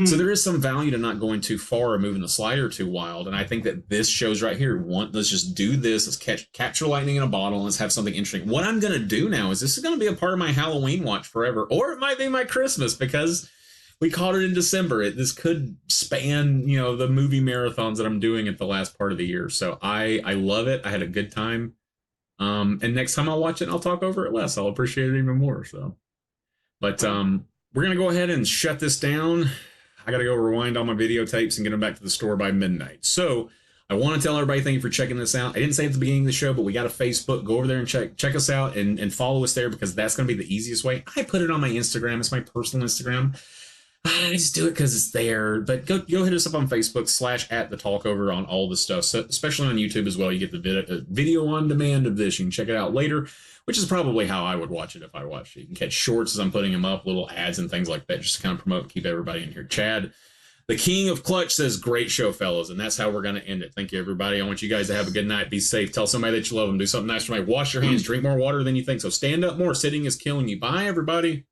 So there is some value to not going too far or moving the slider too wild. And I think that this shows right here, let's just do this. Let's capture lightning in a bottle. And let's have something interesting. What I'm going to do now is this is going to be a part of my Halloween watch forever. Or it might be my Christmas because we caught it in December. This could span, the movie marathons that I'm doing at the last part of the year. So I love it. I had a good time. And next time I'll watch it, I'll talk over it less. I'll appreciate it even more. So, but we're going to go ahead and shut this down. I got to go rewind all my videotapes and get them back to the store by midnight. So I want to tell everybody thank you for checking this out. I didn't say at the beginning of the show, but we got a Facebook. Go over there and check us out and follow us there because that's going to be the easiest way. I put it on my Instagram. It's my personal Instagram. I just do it because it's there. But go hit us up on Facebook / @TheTalkOver on all the stuff, so, especially on YouTube as well. You get the video on demand of this. You can check it out later, which is probably how I would watch it if I watched it. You can catch shorts as I'm putting them up, little ads and things like that, just to kind of promote and keep everybody in here. Chad, the King of Clutch, says, great show, fellas. And that's how we're going to end it. Thank you, everybody. I want you guys to have a good night. Be safe. Tell somebody that you love them. Do something nice for me. Wash your hands. Drink more water than you think. So stand up more. Sitting is killing you. Bye, everybody.